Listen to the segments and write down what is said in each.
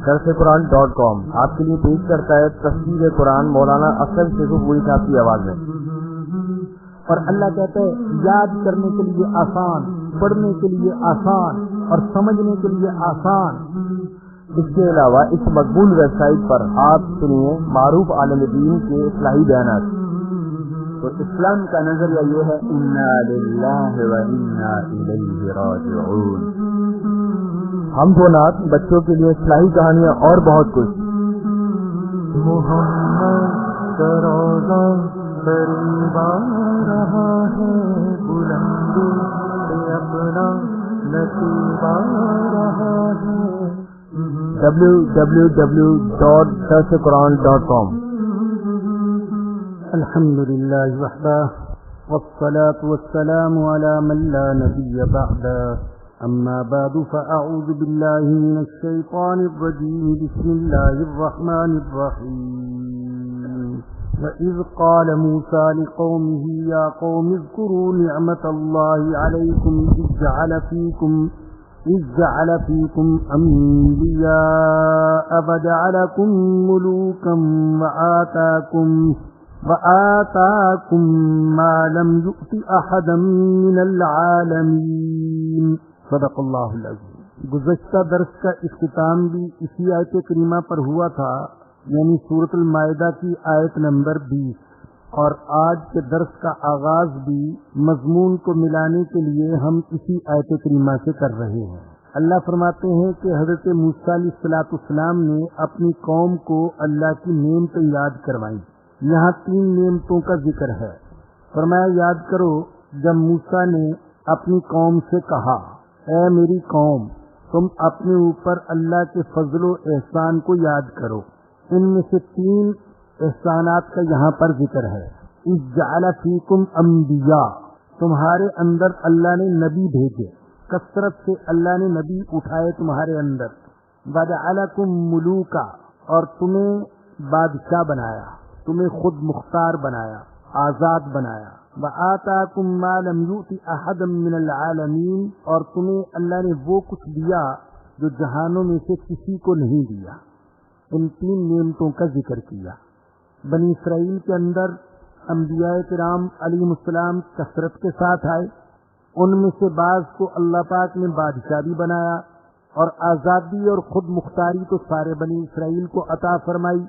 درسقرآن.com آپ کے لیے پیش کرتا ہے تفسیر قرآن مولانا افضل شیخ پوری صاحب کی آواز میں۔ اور اللہ کہتا ہے یاد کرنے کے لیے آسان، پڑھنے کے لیے آسان اور سمجھنے کے لیے آسان۔ اس کے علاوہ اس مقبول ویب سائٹ پر آپ سنیے معروف عالم دین کے اصلاحی بیانات۔ تو اسلام کا نظریہ یہ ہے انا للہ و انا الیہ راجعون۔ ہم دو نعت، بچوں کے لیے اصلاحی کہانیاں اور بہت کچھ۔ محمد کا روضہ قریب آ رہا ہے، بلندی سے اپنا نصیب آ رہا ہے۔ www.درسقرآن.com۔ الحمد للہ وحدہ والصلاة والسلام على من لا نبی بعدہ، اما بعد فاعوذ باللہ من الشیطان الرجیم، بسم اللہ الرحمن الرحیم۔ وَإِذْ قَالَ مُوسَى لِقَوْمِهِ يَا قَوْمِ اذْكُرُوا نِعْمَةَ اللَّهِ عَلَيْكُمْ إِذْ جَعَلَ فِيكُمْ أَنْبِيَاءَ وَجَعَلَكُمْ مُلُوكًا وَآتَاكُمْ مَا لَمْ يُؤْتِ أَحَدًا مِنَ الْعَالَمِينَ۔ صدق اللہ العظیم۔ گزشتہ درس کا اختتام بھی اسی آیت کریمہ پر ہوا تھا، یعنی سورۃ المائدہ کی آیت نمبر 20، اور آج کے درس کا آغاز بھی مضمون کو ملانے کے لیے ہم اسی آیت کریمہ سے کر رہے ہیں۔ اللہ فرماتے ہیں کہ حضرت موسیٰ علیہ السلام نے اپنی قوم کو اللہ کی نعمتیں یاد کروائیں۔ یہاں 3 نعمتوں کا ذکر ہے۔ فرمایا یاد کرو جب موسیٰ نے اپنی قوم سے کہا اے میری قوم تم اپنے اوپر اللہ کے فضل و احسان کو یاد کرو۔ ان میں سے 3 احسانات کا یہاں پر ذکر ہے۔ اذ جعل فیکم انبیاء، تمہارے اندر اللہ نے نبی بھیجے، کثرت سے اللہ نے نبی اٹھائے تمہارے اندر۔ وجعلکم ملوکا، اور تمہیں بادشاہ بنایا، تمہیں خود مختار بنایا، آزاد بنایا۔ وآتاکم ما لم یؤت احدا من العالمین، اور تمہیں اللہ نے وہ کچھ دیا جو جہانوں میں سے کسی کو نہیں دیا۔ ان 3 نعمتوں کا ذکر کیا۔ بنی اسرائیل کے اندر انبیاء کرام علیہم السلام کثرت کے ساتھ آئے، ان میں سے بعض کو اللہ پاک نے بادشاہ بھی بنایا، اور آزادی اور خود مختاری تو سارے بنی اسرائیل کو عطا فرمائی،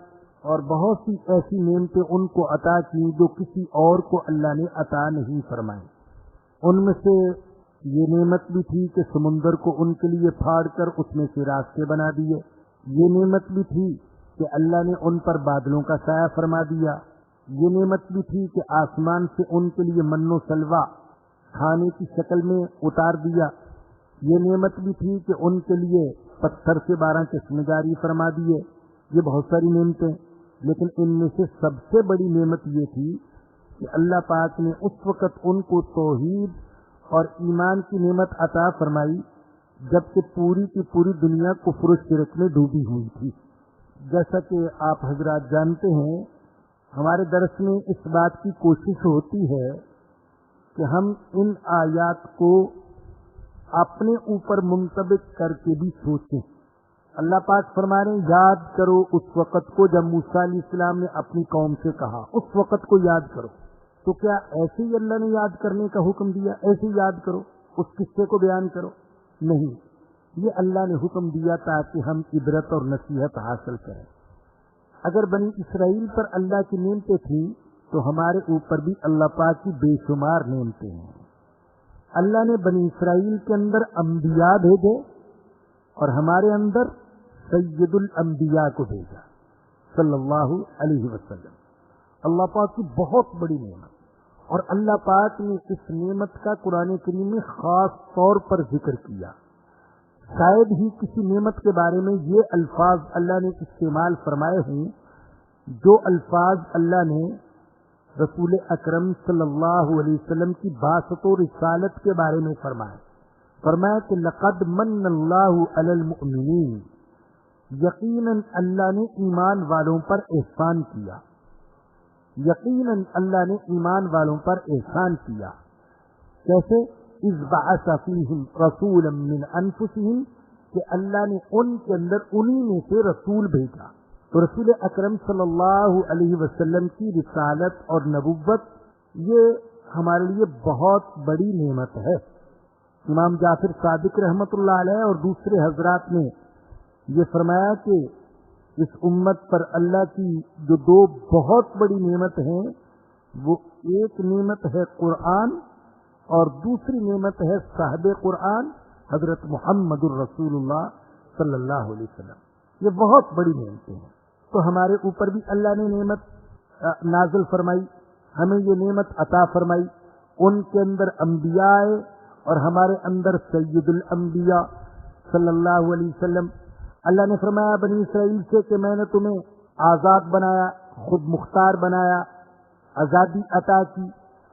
اور بہت سی ایسی نعمتیں ان کو عطا کی جو کسی اور کو اللہ نے عطا نہیں فرمائی۔ ان میں سے یہ نعمت بھی تھی کہ سمندر کو ان کے لیے پھاڑ کر اس میں سے راستے بنا دیے۔ یہ نعمت بھی تھی کہ اللہ نے ان پر بادلوں کا سایہ فرما دیا۔ یہ نعمت بھی تھی کہ آسمان سے ان کے لیے من و سلوہ کھانے کی شکل میں اتار دیا۔ یہ نعمت بھی تھی کہ ان کے لیے پتھر سے 12 چشمے جاری فرما دیے۔ یہ بہت ساری نعمتیں، لیکن ان میں سے سب سے بڑی نعمت یہ تھی کہ اللہ پاک نے اس وقت ان کو توحید اور ایمان کی نعمت عطا فرمائی جبکہ پوری کی پوری دنیا کفر و شرک میں ڈوبی ہوئی تھی۔ جیسا کہ آپ حضرات جانتے ہیں، ہمارے درس میں اس بات کی کوشش ہوتی ہے کہ ہم ان آیات کو اپنے اوپر منطبق کر کے بھی سوچیں۔ اللہ پاک فرما رہے ہیں یاد کرو اس وقت کو جب موسیٰ علیہ السلام نے اپنی قوم سے کہا، اس وقت کو یاد کرو۔ تو کیا ایسے ہی اللہ نے یاد کرنے کا حکم دیا، ایسے ہی یاد کرو، اس قصے کو بیان کرو؟ نہیں، یہ اللہ نے حکم دیا تاکہ ہم عبرت اور نصیحت حاصل کریں۔ اگر بنی اسرائیل پر اللہ کی نعمتیں تھیں تو ہمارے اوپر بھی اللہ پاک کی بے شمار نعمتیں ہیں۔ اللہ نے بنی اسرائیل کے اندر انبیاء بھیجے اور ہمارے اندر سید الانبیاء کو بھیجا صلی اللہ علیہ وسلم۔ اللہ پاک کی بہت بڑی نعمت، اور اللہ پاک نے اس نعمت کا قرآن کریم میں خاص طور پر ذکر کیا۔ شاید ہی کسی نعمت کے بارے میں یہ الفاظ اللہ نے استعمال فرمائے ہوں جو الفاظ اللہ نے رسول اکرم صلی اللہ علیہ وسلم کی بعثت و رسالت کے بارے میں فرمایا کہ لقد من اللہ علی المؤمنین، یقیناً اللہ نے ایمان والوں پر احسان کیا، یقیناً اللہ نے ایمان والوں پر احسان کیا۔ کیسے؟ اذ بعث فیہم رسولا من انفسہم کہ اللہ نے ان کے اندر انہی میں سے رسول بھیجا. تو رسول اکرم صلی اللہ علیہ وسلم کی رسالت اور نبوت یہ ہمارے لیے بہت بڑی نعمت ہے. امام جعفر صادق رحمۃ اللہ علیہ اور دوسرے حضرات نے یہ فرمایا کہ اس امت پر اللہ کی جو دو بہت بڑی نعمت ہیں وہ ایک نعمت ہے قرآن اور دوسری نعمت ہے صاحب قرآن حضرت محمد الرسول اللہ صلی اللہ علیہ وسلم. یہ بہت بڑی نعمتیں ہیں. تو ہمارے اوپر بھی اللہ نے نعمت نازل فرمائی, ہمیں یہ نعمت عطا فرمائی. ان کے اندر انبیاء آئے اور ہمارے اندر سید الانبیاء صلی اللہ علیہ وسلم. اللہ نے فرمایا بنی اسرائیل سے کہ میں نے تمہیں آزاد بنایا, خود مختار بنایا, آزادی عطا کی.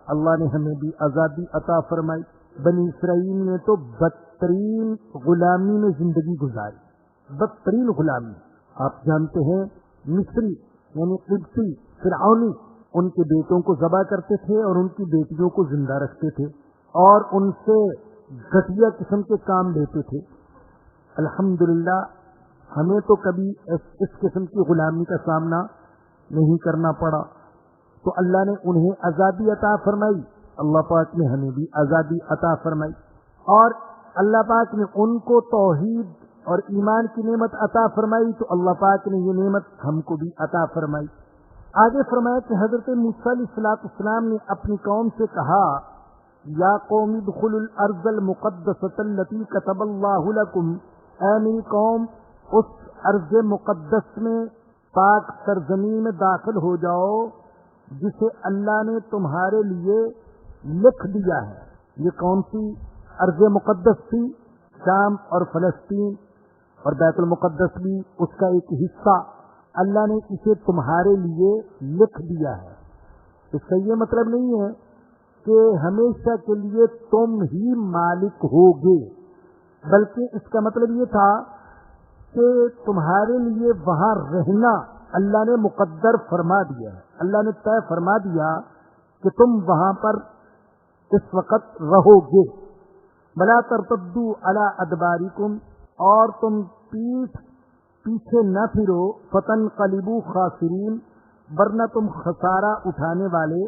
اللہ نے ہمیں بھی آزادی عطا فرمائی. بنی اسرائیل نے تو بدترین غلامی میں زندگی گزاری, بدترین غلامی. آپ جانتے ہیں مصری یعنی قبطی فرعونی ان کے بیٹوں کو ذبح کرتے تھے اور ان کی بیٹیوں کو زندہ رکھتے تھے اور ان سے گھٹیا قسم کے کام لیتے تھے. الحمدللہ ہمیں تو کبھی اس قسم کی غلامی کا سامنا نہیں کرنا پڑا. تو اللہ نے انہیں آزادی عطا فرمائی, اللہ پاک نے ہمیں بھی آزادی عطا فرمائی. اور اللہ پاک نے ان کو توحید اور ایمان کی نعمت عطا فرمائی تو اللہ پاک نے یہ نعمت ہم کو بھی عطا فرمائی. آگے فرمایا کہ حضرت موسیٰ علیہ السلام نے اپنی قوم سے کہا یا قوم ادخلوا الارض المقدسۃ التي كتب اللہ لکم, اے میری قوم اس ارض مقدس میں پاک سرزمین میں داخل ہو جاؤ جسے اللہ نے تمہارے لیے لکھ دیا ہے. یہ کون سی ارض مقدس تھی؟ شام اور فلسطین اور بیت المقدس بھی اس کا ایک حصہ. اللہ نے اسے تمہارے لیے لکھ دیا ہے. اس کا یہ مطلب نہیں ہے کہ ہمیشہ کے لیے تم ہی مالک ہوگے, بلکہ اس کا مطلب یہ تھا کہ تمہارے لیے وہاں رہنا اللہ نے مقدر فرما دیا ہے. اللہ نے طے فرما دیا کہ تم وہاں پر اس وقت رہو گے. بلا ترتدوا علی ادبارکم, اور تم پیچھے نہ پھرو, فتنقلبوا خاسرین, ورنہ تم خسارہ اٹھانے والے,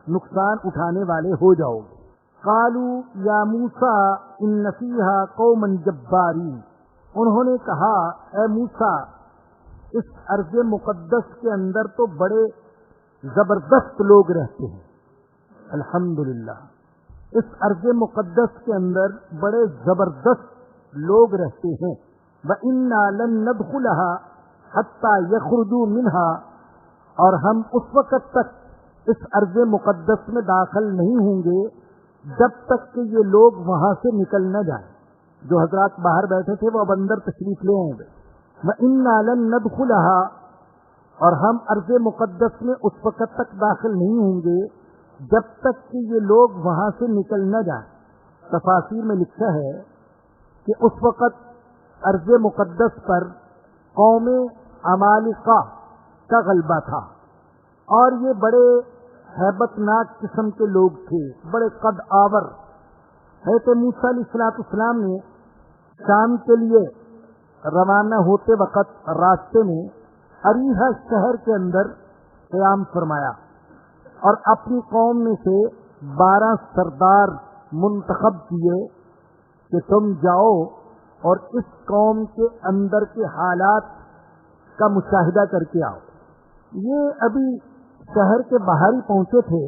نقصان اٹھانے والے ہو جاؤ گے. قالوا یا موسیٰ ان فیہا قوما جبارین, انہوں نے کہا اے موسیٰ اس ارض مقدس کے اندر تو بڑے زبردست لوگ رہتے ہیں. الحمدللہ اس ارض مقدس کے اندر بڑے زبردست لوگ رہتے ہیں. وَإِنَّا لَن نَّدْخُلَهَا حَتَّى يَخْرُجُوا مِنْهَا, اور ہم اس وقت تک اس ارض مقدس میں داخل نہیں ہوں گے جب تک کہ یہ لوگ وہاں سے نکل نہ جائیں. جو حضرات باہر بیٹھے تھے وہ اب اندر تشریف لے آئیں گے. وَإِنَّا لَن نَّدْخُلَهَا, اور ہم ارض مقدس میں اس وقت تک داخل نہیں ہوں گے جب تک کہ یہ لوگ وہاں سے نکل نہ جائیں. تفاسیر میں لکھا ہے کہ اس وقت ارض مقدس پر قوم عمالقہ کا غلبہ تھا, اور یہ بڑے ہیبت ناک قسم کے لوگ تھے, بڑے قد آور. حضرت موسیٰ علیہ السلام نے شام کے لیے روانہ ہوتے وقت راستے میں اریحہ شہر کے اندر قیام فرمایا اور اپنی قوم میں سے 12 سردار منتخب کیے کہ تم جاؤ اور اس قوم کے اندر کے حالات کا مشاہدہ کر کے آؤ. یہ ابھی شہر کے باہر ہی پہنچے تھے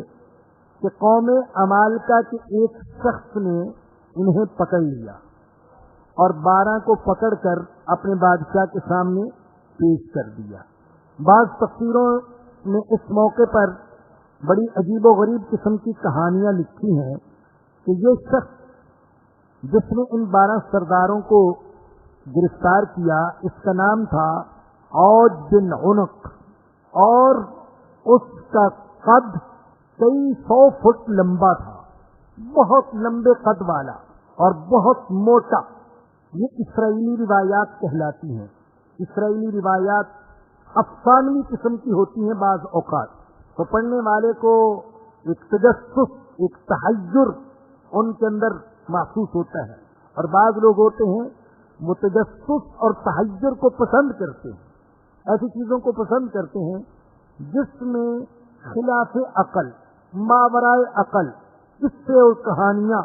کہ قوم عمالقہ کے ایک شخص نے انہیں پکڑ لیا اور 12 کو پکڑ کر اپنے بادشاہ کے سامنے پیش کر دیا. بعض تفسیروں نے اس موقع پر بڑی عجیب و غریب قسم کی کہانیاں لکھی ہیں کہ یہ شخص جس نے ان 12 سرداروں کو گرفتار کیا اس کا نام تھا عوج بن عنق, اور اس کا قد کئی 100 فٹ لمبا تھا, بہت لمبے قد والا اور بہت موٹا. یہ اسرائیلی روایات کہلاتی ہیں. اسرائیلی روایات افسانوی قسم کی ہوتی ہیں بعض اوقات, تو پڑھنے والے کو ایک تجسس, ایک تحیر ان کے اندر محسوس ہوتا ہے. اور بعض لوگ ہوتے ہیں متجسس اور تحیر کو پسند کرتے ہیں, ایسی چیزوں کو پسند کرتے ہیں جس میں خلاف عقل, ماورائے عقل قصے اور کہانیاں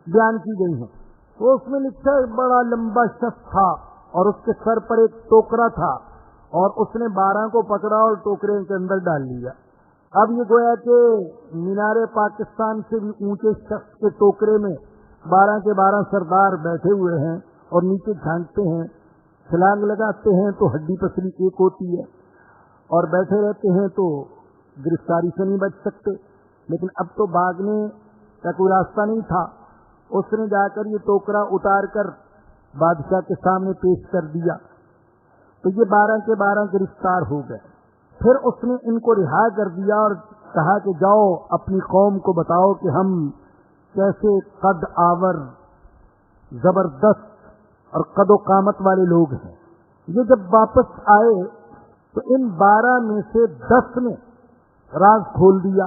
بیان کی گئی ہیں. تو اس میں لکھا ہے بڑا لمبا شخص تھا اور اس کے سر پر ایک ٹوکرا تھا اور اس نے 12 کو پکڑا اور ٹوکرے کے اندر ڈال لیا. اب یہ گویا کہ مینار پاکستان سے بھی اونچے شخص کے ٹوکرے میں 12 کے 12 سردار بیٹھے ہوئے ہیں اور نیچے جھانکتے ہیں, چھلانگ لگاتے ہیں تو ہڈی پسلی ایک ہوتی ہے اور بیٹھے رہتے ہیں تو گرفتاری سے نہیں بچ سکتے. لیکن اب تو بھاگنے کا کوئی راستہ نہیں تھا. اس نے جا کر یہ ٹوکرا اتار کر بادشاہ کے سامنے پیش کر دیا تو یہ 12 کے 12 گرفتار ہو گئے. پھر اس نے ان کو رہا کر دیا اور کہا کہ جاؤ اپنی قوم کو بتاؤ کہ ہم کیسے قد آور, زبردست اور قد و قامت والے لوگ ہیں. یہ جب واپس آئے تو ان 12 میں سے 10 نے راز کھول دیا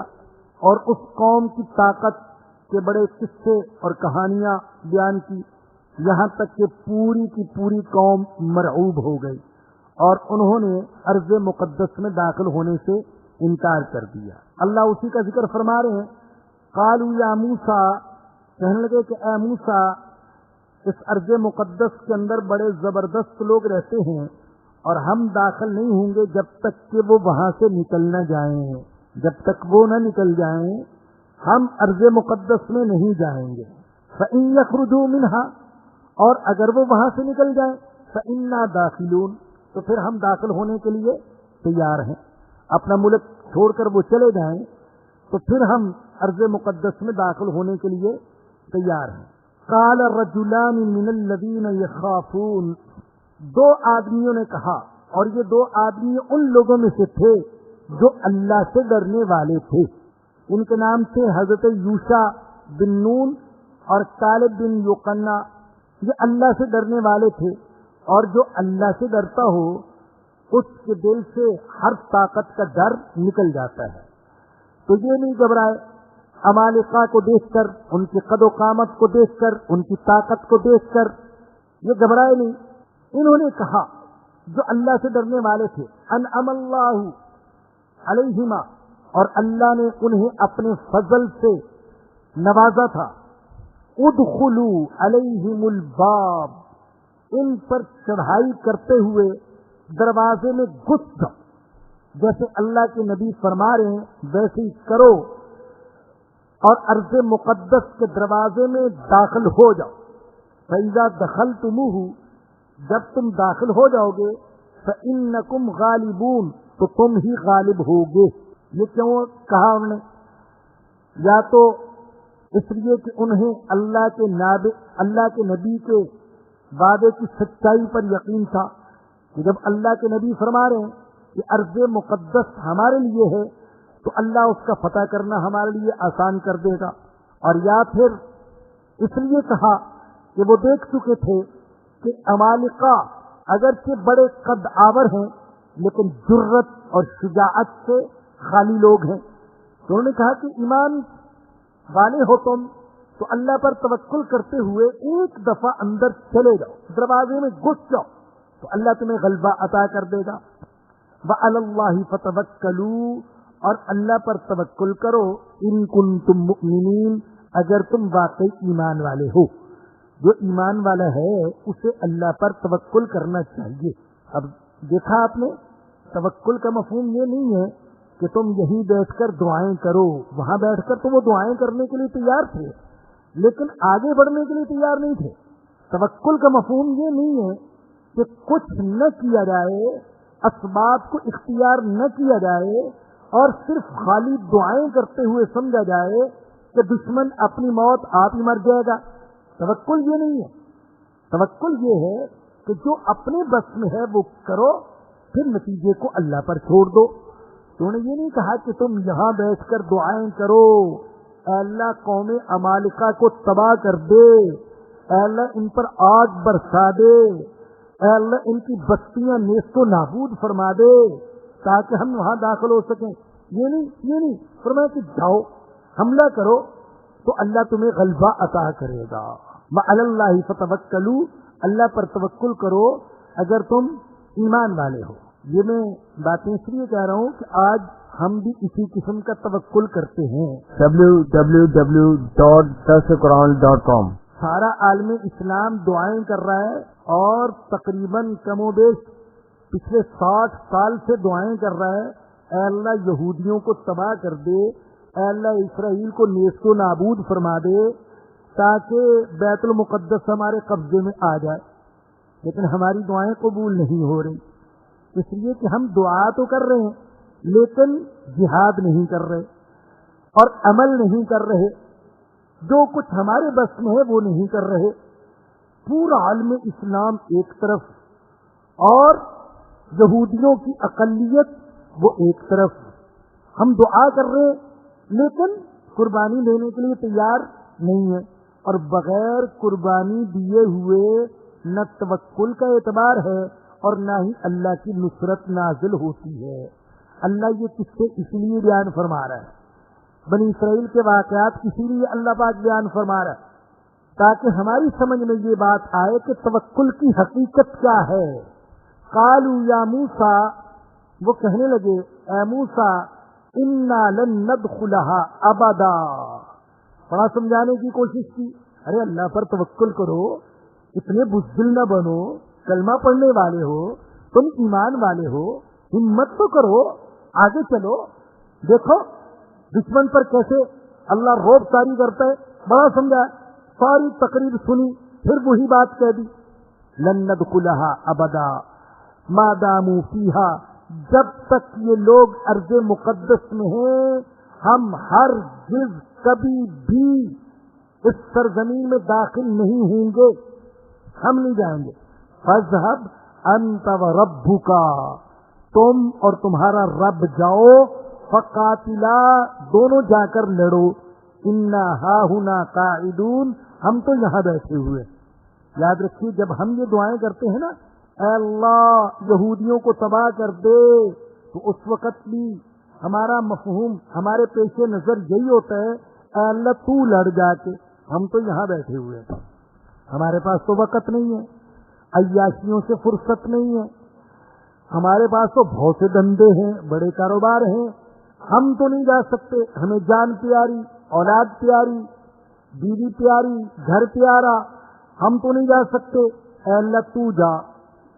اور اس قوم کی طاقت کے بڑے قصے اور کہانیاں بیان کی, یہاں تک کہ پوری کی پوری قوم مرعوب ہو گئی اور انہوں نے ارض مقدس میں داخل ہونے سے انکار کر دیا. اللہ اسی کا ذکر فرما رہے ہیں, قالوا یا موسیٰ, کہنے لگے کہ اے موسیٰ اس ارض مقدس کے اندر بڑے زبردست لوگ رہتے ہیں اور ہم داخل نہیں ہوں گے جب تک کہ وہ وہاں سے نکل نہ جائیں. جب تک وہ نہ نکل جائیں ہم ارض مقدس میں نہیں جائیں گے. فَإِن يَخْرُجُوا مِنْهَا, اور اگر وہ وہاں سے نکل جائیں فَإِنَّا دَاخِلُونَ, تو پھر ہم داخل ہونے کے لیے تیار ہیں. اپنا ملک چھوڑ کر وہ چلے جائیں تو پھر ہم ارض مقدس میں داخل ہونے کے لیے تیار ہیں. قال الرجلان من الذين يخافون, 2 آدمیوں نے کہا, اور یہ 2 آدمی ان لوگوں میں سے تھے جو اللہ سے ڈرنے والے تھے. ان کے نام تھے حضرت یوشع بن نون اور کالب بن یوقنا. یہ اللہ سے ڈرنے والے تھے, اور جو اللہ سے ڈرتا ہو اس کے دل سے ہر طاقت کا ڈر نکل جاتا ہے. تو یہ نہیں گھبرائے عمالقہ کو دیکھ کر, ان کی قد و قامت کو دیکھ کر, ان کی طاقت کو دیکھ کر یہ گھبرائے نہیں. انہوں نے کہا جو اللہ سے ڈرنے والے تھے, انعم اللہ علیہما, اور اللہ نے انہیں اپنے فضل سے نوازا تھا, ادخلوا علیہم الباب, ان پر چڑھائی کرتے ہوئے دروازے میں گھس جاؤ. جیسے اللہ کے نبی فرما رہے ہیں ویسے ہی کرو اور ارض مقدس کے دروازے میں داخل ہو جاؤ. فَإِذَا دَخَلْتُمُوهُ, جب تم داخل ہو جاؤ گے, فَإِنَّكُمْ غَالِبُونَ, تو تم ہی غالب ہوگے. یہ کیوں کہا انہوں نے؟ یا تو اس لیے کہ انہیں اللہ کے نبی کے وعدے کی سچائی پر یقین تھا کہ جب اللہ کے نبی فرما رہے ہیں کہ ارض مقدس ہمارے لیے ہے تو اللہ اس کا فتح کرنا ہمارے لیے آسان کر دے گا. اور یا پھر اس لیے کہا کہ وہ دیکھ چکے تھے کہ عمالقہ اگرچہ بڑے قد آور ہیں لیکن جرت اور شجاعت سے خالی لوگ ہیں. تو انہوں نے کہا کہ ایمان والے ہو تم تو اللہ پر توکل کرتے ہوئے ایک دفعہ اندر چلے جاؤ, دروازے میں گھس جاؤ, تو اللہ تمہیں غلبہ عطا کر دے گا. وَعَلَى اللَّهِ فَتَوَكَّلُوا, اور اللہ پر توکل کرو, ان کنتم مؤمنین, اگر تم واقعی ایمان والے ہو. جو ایمان والا ہے اسے اللہ پر توکل کرنا چاہیے. اب دیکھا آپ نے, توکل کا مفہوم یہ نہیں ہے کہ تم یہیں بیٹھ کر دعائیں کرو. وہاں بیٹھ کر تو وہ دعائیں کرنے کے لیے تیار تھے لیکن آگے بڑھنے کے لیے تیار نہیں تھے. توکل کا مفہوم یہ نہیں ہے کہ کچھ نہ کیا جائے, اسباب کو اختیار نہ کیا جائے اور صرف خالی دعائیں کرتے ہوئے سمجھا جائے کہ دشمن اپنی موت آپ ہی مر جائے گا. توکل یہ نہیں ہے. توکل یہ ہے کہ جو اپنے بس میں ہے وہ کرو, پھر نتیجے کو اللہ پر چھوڑ دو. تو انہوں نے یہ نہیں کہا کہ تم یہاں بیٹھ کر دعائیں کرو, اے اللہ قوم عمالقہ کو تباہ کر دے, اے اللہ ان پر آگ برسا دے, اے اللہ ان کی بستیاں نیست و نابود فرما دے تاکہ ہم وہاں داخل ہو سکیں. یہ نہیں فرمایا کہ جاؤ حملہ کرو, تو اللہ تمہیں غلبہ عطا کرے گا. وعلی اللہ فتوکلوا، اللہ پر توکل کرو اگر تم ایمان والے ہو. یہ میں باتیں اس لیے کہہ رہا ہوں کہ آج ہم بھی اسی قسم کا توکل کرتے ہیں. www.darsulquran.com سارا عالم اسلام دعائیں کر رہا ہے اور تقریباً کم و بیش پچھلے 60 سال سے دعائیں کر رہا ہے. اے اللہ یہودیوں کو تباہ کر دے، اے اللہ اسرائیل کو نیست و نابود فرما دے تاکہ بیت المقدس ہمارے قبضے میں آ جائے. لیکن ہماری دعائیں قبول نہیں ہو رہی، اس لیے کہ ہم دعا تو کر رہے ہیں لیکن جہاد نہیں کر رہے اور عمل نہیں کر رہے. جو کچھ ہمارے بس میں ہے وہ نہیں کر رہے. پورا عالم اسلام ایک طرف اور یہودیوں کی اقلیت وہ ایک طرف. ہم دعا کر رہے ہیں لیکن قربانی دینے کے لیے تیار نہیں ہے، اور بغیر قربانی دیے ہوئے نہ توکل کا اعتبار ہے اور نہ ہی اللہ کی نصرت نازل ہوتی ہے. اللہ یہ قصے اس لیے بیان فرما رہا ہے، بنی اسرائیل کے واقعات اسی لیے اللہ پاک بیان فرما رہا ہے تاکہ ہماری سمجھ میں یہ بات آئے کہ توکل کی حقیقت کیا ہے. قالوا یا موسیٰ، وہ کہنے لگے اے موسیٰ انا لن ندخلها ابدا. بڑا سمجھانے کی کوشش کی، ارے اللہ پر توکل کرو، اتنے بزدل نہ بنو، کلمہ پڑھنے والے ہو تم، ایمان والے ہو، ہمت تو کرو، آگے چلو. دیکھو دشمن پر کیسے اللہ روب طاری کرتا ہے. بڑا سمجھا، ساری تقریر سنی، پھر وہی بات کہہ دی لن ندخلها ابدا ما داموا فیہا، جب تک یہ لوگ ارض مقدس میں ہیں ہم ہر جز کبھی بھی اس سرزمین میں داخل نہیں ہوں گے، ہم نہیں جائیں گے. فاذهب انت وربک، تم اور تمہارا رب جاؤ، فقاتلا، دونوں جا کر لڑو، انا ہاہنا قاعدون، ہم تو یہاں بیٹھے ہوئے. یاد رکھیے جب ہم یہ دعائیں کرتے ہیں نا اے اللہ یہودیوں کو تباہ کر دے، تو اس وقت بھی ہمارا مفہوم، ہمارے پیش نظر یہی ہوتا ہے اے اللہ تو لڑ جا کے، ہم تو یہاں بیٹھے ہوئے ہیں، ہمارے پاس تو وقت نہیں ہے، عیاشیوں سے فرصت نہیں ہے، ہمارے پاس تو بہت سے دھندے ہیں، بڑے کاروبار ہیں، ہم تو نہیں جا سکتے، ہمیں جان پیاری، اولاد پیاری، بیوی پیاری، گھر پیارا، ہم تو نہیں جا سکتے، اے اللہ تو جا.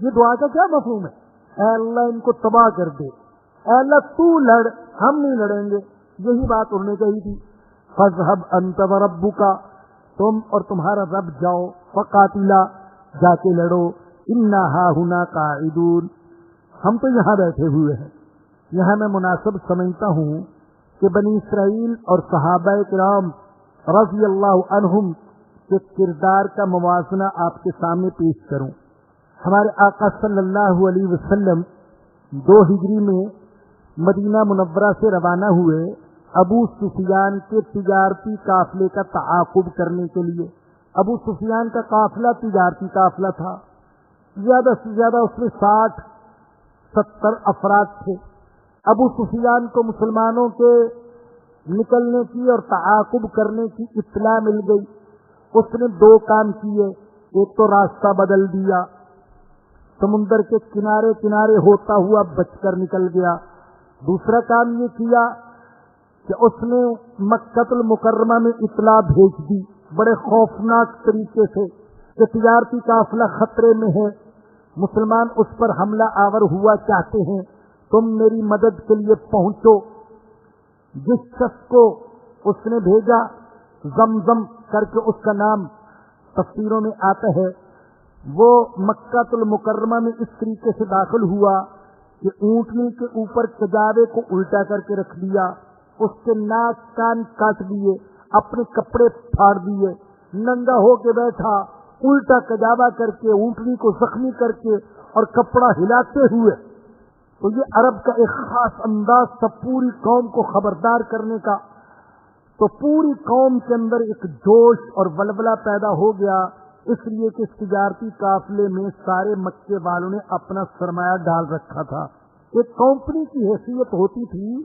یہ دعا کا کیا مفہوم ہے؟ اے اللہ ان کو تباہ کر دے، اے اللہ تو لڑ، ہم نہیں لڑیں گے. یہی بات انہوں نے کہی تھی. فاذهب انت وربک، تم اور تمہارا رب جاؤ، فقاتلا، جا کے لڑو، انا ہاہنا قاعدون، ہم تو یہاں بیٹھے ہوئے ہیں. یہاں میں مناسب سمجھتا ہوں کہ بنی اسرائیل اور صحابہ کرام رضی اللہ عنہم کے کردار کا موازنہ آپ کے سامنے پیش کروں. ہمارے آقا صلی اللہ علیہ وسلم 2 ہجری میں مدینہ منورہ سے روانہ ہوئے ابو سفیان کے تجارتی قافلے کا تعاقب کرنے کے لیے. ابو سفیان کا قافلہ تجارتی قافلہ تھا، زیادہ سے زیادہ اس میں 60-70 افراد تھے. ابو سفیان کو مسلمانوں کے نکلنے کی اور تعاقب کرنے کی اطلاع مل گئی. اس نے 2 کام کیے، ایک تو راستہ بدل دیا، سمندر کے کنارے کنارے ہوتا ہوا بچ کر نکل گیا. دوسرا کام یہ کیا کہ اس نے مکہ المکرمہ میں اطلاع بھیج دی بڑے خوفناک طریقے سے کہ تجارتی قافلہ خطرے میں ہے، مسلمان اس پر حملہ آور ہوا چاہتے ہیں، تم میری مدد کے لیے پہنچو. جس شخص کو اس نے بھیجا زمزم کر کے اس کا نام تفسیروں میں آتا ہے، وہ مکہ المکرمہ میں اس طریقے سے داخل ہوا کہ اونٹنی کے اوپر کجاوے کو الٹا کر کے رکھ دیا، اس کے ناک کان کاٹ دیے، اپنے کپڑے پھاڑ دیے، ننگا ہو کے بیٹھا، الٹا کجاوا کر کے اونٹنی کو زخمی کر کے اور کپڑا ہلاتے ہوئے. تو یہ عرب کا ایک خاص انداز تھا پوری قوم کو خبردار کرنے کا. تو پوری قوم کے اندر ایک جوش اور ولولہ پیدا ہو گیا، اس لیے کہ اس تجارتی قافلے میں سارے مکے والوں نے اپنا سرمایہ ڈال رکھا تھا. ایک کمپنی کی حیثیت ہوتی تھی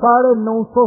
950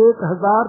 1000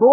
2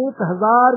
1000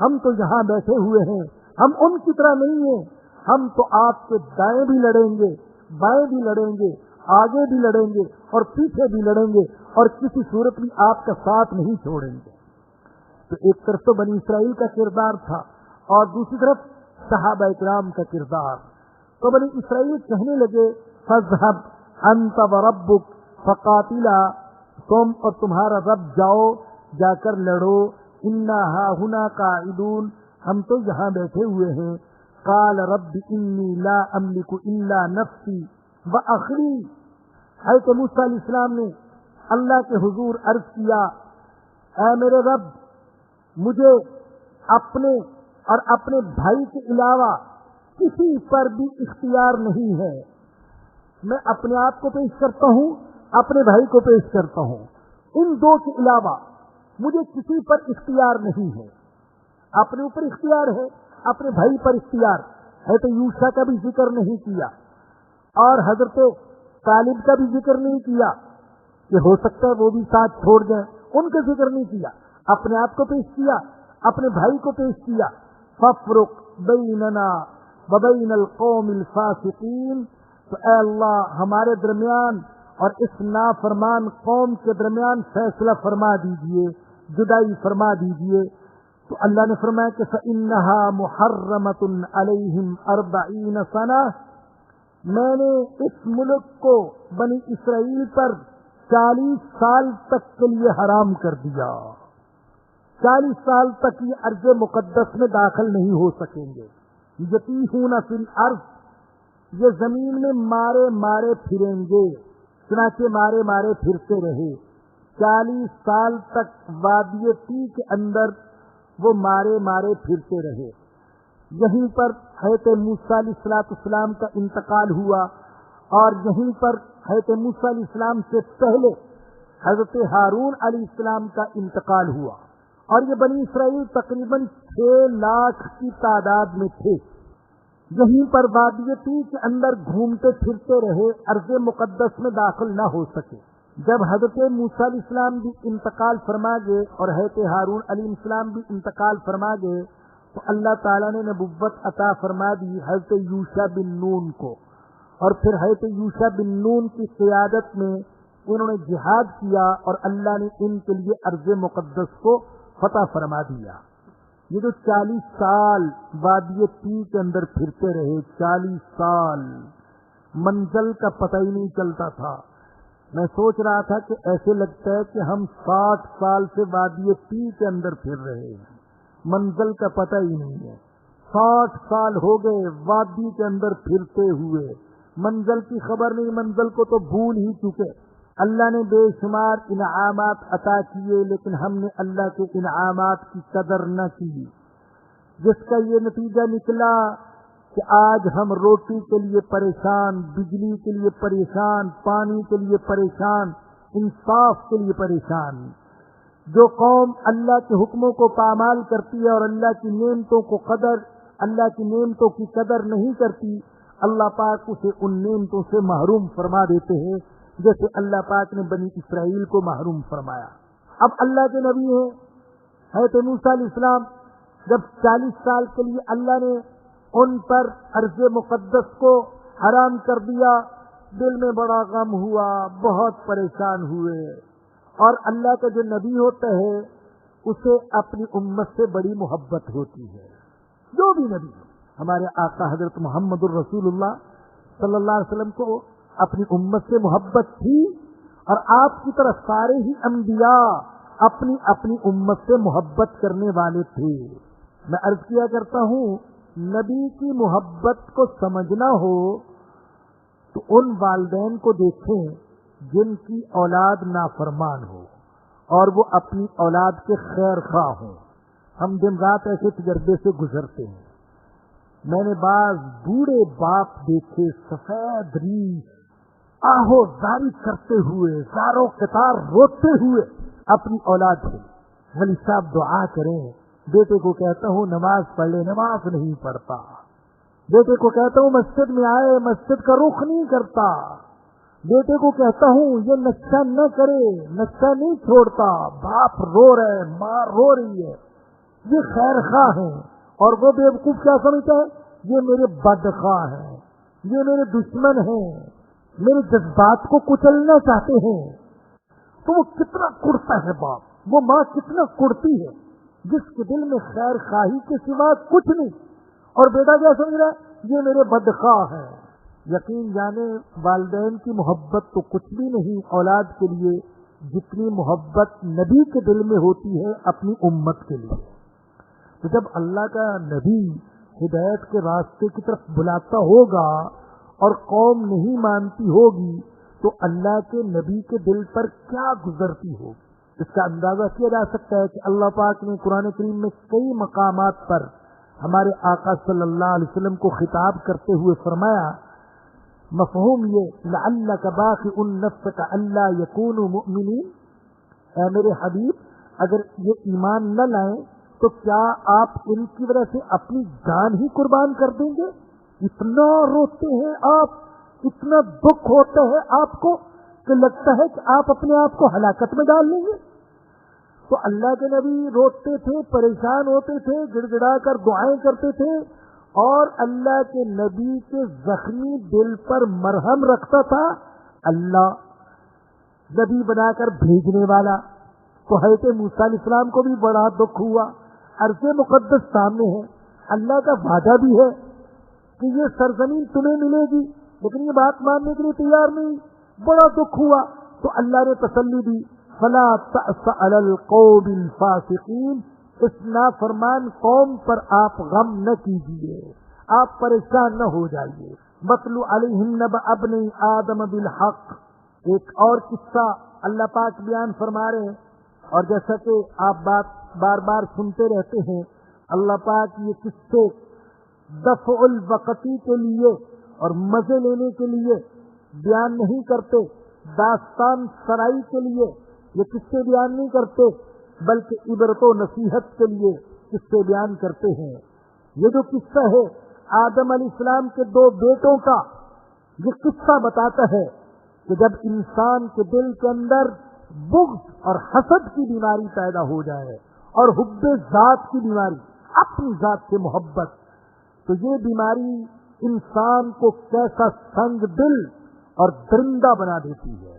ہم تو یہاں بیٹھے ہوئے ہیں، ہم ان کی طرح نہیں ہیں، ہم تو آپ کے دائیں بھی لڑیں گے، بائیں بھی لڑیں گے، آگے بھی لڑیں گے اور پیچھے بھی لڑیں گے، اور کسی صورت بھی آپ کا ساتھ نہیں چھوڑیں گے۔ تو ایک طرف تو بنی اسرائیل کا کردار تھا اور دوسری طرف صحابہ کرام کا کردار۔ تو بنی اسرائیل کہنے لگے فَاذْهَبْ أَنْتَ وَرَبُّكَ فَقَاتِلَا، تم اور تمہارا رب جاؤ، جا کر لڑو، اِنَّا هَاهُنَا قَاعِدُونَ، ہم تو یہاں بیٹھے ہوئے ہیں۔ قَالَ رَبِّ إِنِّي لَا أَمْلِكُ إِلَّا نَفْسِي وَأَخِي، حضرت موسیٰ علیہ السلام نے اللہ کے حضور عرض کیا، اے میرے رب، مجھے اپنے اور اپنے بھائی کے علاوہ کسی پر بھی اختیار نہیں ہے، میں اپنے آپ کو پیش کرتا ہوں، اپنے بھائی کو پیش کرتا ہوں، ان دو کے علاوہ مجھے کسی پر اختیار نہیں ہے۔ اپنے اوپر اختیار ہے، اپنے بھائی پر اختیار ہے۔ تو یوشع کا بھی ذکر نہیں کیا اور حضرت طالب کا بھی ذکر نہیں کیا کہ ہو سکتا ہے وہ بھی ساتھ چھوڑ جائیں، ان کا ذکر نہیں کیا، اپنے آپ کو پیش کیا، اپنے بھائی کو پیش کیا۔ فَافْرُقْ بَيْنَنَا وَبَيْنَ الْقَوْمِ الْفَاسِقِينَ، تو اے اللہ ہمارے درمیان اور اس نافرمان قوم کے درمیان فیصلہ فرما دیجئے، جدائی فرما دیجئے۔ تو اللہ نے فرمایا کہ فَإِنَّهَا مُحَرَّمَةٌ عَلَيْهِمْ 40 سَنَةً، میں نے اس ملک کو بنی اسرائیل پر 40 سال تک کے لیے حرام کر دیا۔ 40 سال تک یہ ارض مقدس میں داخل نہیں ہو سکیں گے۔ یتیہون فی الارض، یہ زمین میں مارے مارے پھریں گے، چنانچہ مارے مارے پھرتے رہے۔ 40 سال تک وادی تی کے اندر وہ مارے مارے پھرتے رہے۔ یہیں پر حضرت موسیٰ علیہ السلام کا انتقال ہوا، اور یہیں پر حضرت موسیٰ علیہ السلام سے پہلے حضرت ہارون علیہ السلام کا انتقال ہوا، اور یہ بنی اسرائیل تقریباً 6 لاکھ کی تعداد میں تھے۔ یہیں پر وادی تی کے اندر گھومتے پھرتے رہے، ارض مقدس میں داخل نہ ہو سکے۔ جب حضرت موسیٰ علیہ السلام بھی انتقال فرما گئے اور حضرت ہارون علیہ السلام بھی انتقال فرما گئے، تو اللہ تعالیٰ نے نبوت عطا فرما دی حضرت یوشع بن نون کو، اور پھر حضرت یوشع بن نون کی قیادت میں انہوں نے جہاد کیا اور اللہ نے ان کے لیے ارض مقدس کو فتح فرما دیا۔ یہ جو 40 سال وادی تی کے اندر پھرتے رہے، 40 سال منزل کا پتہ ہی نہیں چلتا تھا۔ میں سوچ رہا تھا کہ ایسے لگتا ہے کہ ہم 60 سال سے وادی تی کے اندر پھر رہے ہیں، منزل کا پتہ ہی نہیں ہے۔ 60 سال ہو گئے وادی کے اندر پھرتے ہوئے، منزل کی خبر نہیں، منزل کو تو بھول ہی چکے۔ اللہ نے بے شمار انعامات عطا کیے، لیکن ہم نے اللہ کے انعامات کی قدر نہ کی، جس کا یہ نتیجہ نکلا کہ آج ہم روٹی کے لیے پریشان، بجلی کے لیے پریشان، پانی کے لیے پریشان، انصاف کے لیے پریشان۔ جو قوم اللہ کے حکموں کو پامال کرتی ہے اور اللہ کی نعمتوں کو اللہ کی نعمتوں کی قدر نہیں کرتی، اللہ پاک اسے ان نعمتوں سے محروم فرما دیتے ہیں، جیسے اللہ پاک نے بنی اسرائیل کو محروم فرمایا۔ اب اللہ کے نبی ہیں حضرت موسیٰ علیہ السلام، جب 40 سال کے لیے اللہ نے ان پر ارض مقدس کو حرام کر دیا، دل میں بڑا غم ہوا، بہت پریشان ہوئے۔ اور اللہ کا جو نبی ہوتا ہے اسے اپنی امت سے بڑی محبت ہوتی ہے، جو بھی نبی ہو۔ ہمارے آقا حضرت محمد الرسول اللہ صلی اللہ علیہ وسلم کو اپنی امت سے محبت تھی، اور آپ کی طرح سارے ہی انبیاء اپنی اپنی امت سے محبت کرنے والے تھے۔ میں عرض کیا کرتا ہوں، نبی کی محبت کو سمجھنا ہو تو ان والدین کو دیکھیں جن کی اولاد نافرمان ہو اور وہ اپنی اولاد کے خیر خواہ ہوں۔ ہم دن رات ایسے تجربے سے گزرتے ہیں۔ میں نے بعض بوڑھے باپ دیکھے، سفید ریش، آہو زاری کرتے ہوئے، زاروں قطار روتے ہوئے اپنی اولاد سے، ولی صاحب دعا کریں۔ بیٹے کو کہتا ہوں نماز پڑھ لے، نماز نہیں پڑھتا۔ بیٹے کو کہتا ہوں مسجد میں آئے، مسجد کا رخ نہیں کرتا۔ بیٹے کو کہتا ہوں یہ نشہ نہ کرے، نشہ نہیں چھوڑتا۔ باپ رو رہے، ماں رو رہی ہے، یہ خیر خواہ ہیں، اور وہ بیوقوف کیا سمجھتا ہے؟ یہ میرے بدخواہ ہیں، یہ میرے دشمن ہیں، میرے جذبات کو کچلنا چاہتے ہیں۔ تو وہ کتنا کڑتا ہے باپ، وہ ماں کتنا کڑتی ہے جس کے دل میں خیر خواہی کے سوا کچھ نہیں، اور بیٹا کیا سمجھ رہا ہے؟ یہ میرے بدخواہ ہیں۔ یقین جانے والدین کی محبت تو کچھ بھی نہیں اولاد کے لیے جتنی محبت نبی کے دل میں ہوتی ہے اپنی امت کے لیے۔ تو جب اللہ کا نبی ہدایت کے راستے کی طرف بلاتا ہوگا اور قوم نہیں مانتی ہوگی تو اللہ کے نبی کے دل پر کیا گزرتی ہوگی؟ اس کا اندازہ کیا جا سکتا ہے کہ اللہ پاک نے قرآن کریم میں کئی مقامات پر ہمارے آقا صلی اللہ علیہ وسلم کو خطاب کرتے ہوئے فرمایا، مفہوم یہ لعلک باخع نفسک الا یکونوا مؤمنین، اے میرے حبیب اگر یہ ایمان نہ لائیں تو کیا آپ ان کی وجہ سے اپنی جان ہی قربان کر دیں گے؟ اتنا روتے ہیں آپ، اتنا دکھ ہوتا ہے آپ کو کہ لگتا ہے کہ آپ اپنے آپ کو ہلاکت میں ڈال لیں گے۔ تو اللہ کے نبی روتے تھے، پریشان ہوتے تھے، گڑ گڑا کر دعائیں کرتے تھے، اور اللہ کے نبی کے زخمی دل پر مرہم رکھتا تھا اللہ، نبی بنا کر بھیجنے والا۔ تو حضرت موسیٰ علیہ السلام کو بھی بڑا دکھ ہوا، عرض مقدس سامنے ہے، اللہ کا وعدہ بھی ہے کہ یہ سرزمین تمہیں ملے گی، لیکن یہ بات ماننے کے لیے تیار نہیں، بڑا دکھ ہوا۔ تو اللہ نے تسلی دی، فلا تأس علی القوم الفاسقین، اس نافرمان قوم پر آپ غم نہ کیجیے، آپ پریشان نہ ہو جائیے۔ وَاتْلُ عَلَيْهِمْ نَبَأَ ابْنَيْ آدَمَ بِالْحَقِّ، ایک اور قصہ اللہ پاک بیان فرما رہے ہیں، اور جیسا کہ آپ بار بار سنتے رہتے ہیں، اللہ پاک یہ قصے دفع الوقتی کے لیے اور مزے لینے کے لیے بیان نہیں کرتے، داستان سرائی کے لیے یہ قصے بیان نہیں کرتے، بلکہ عبرت و نصیحت کے لیے قصے بیان کرتے ہیں۔ یہ جو قصہ ہے آدم علیہ السلام کے 2 بیٹوں کا، یہ قصہ بتاتا ہے کہ جب انسان کے دل کے اندر بغض اور حسد کی بیماری پیدا ہو جائے اور حب ذات کی بیماری، اپنی ذات سے محبت، تو یہ بیماری انسان کو کیسا سنگ دل اور درندہ بنا دیتی ہے،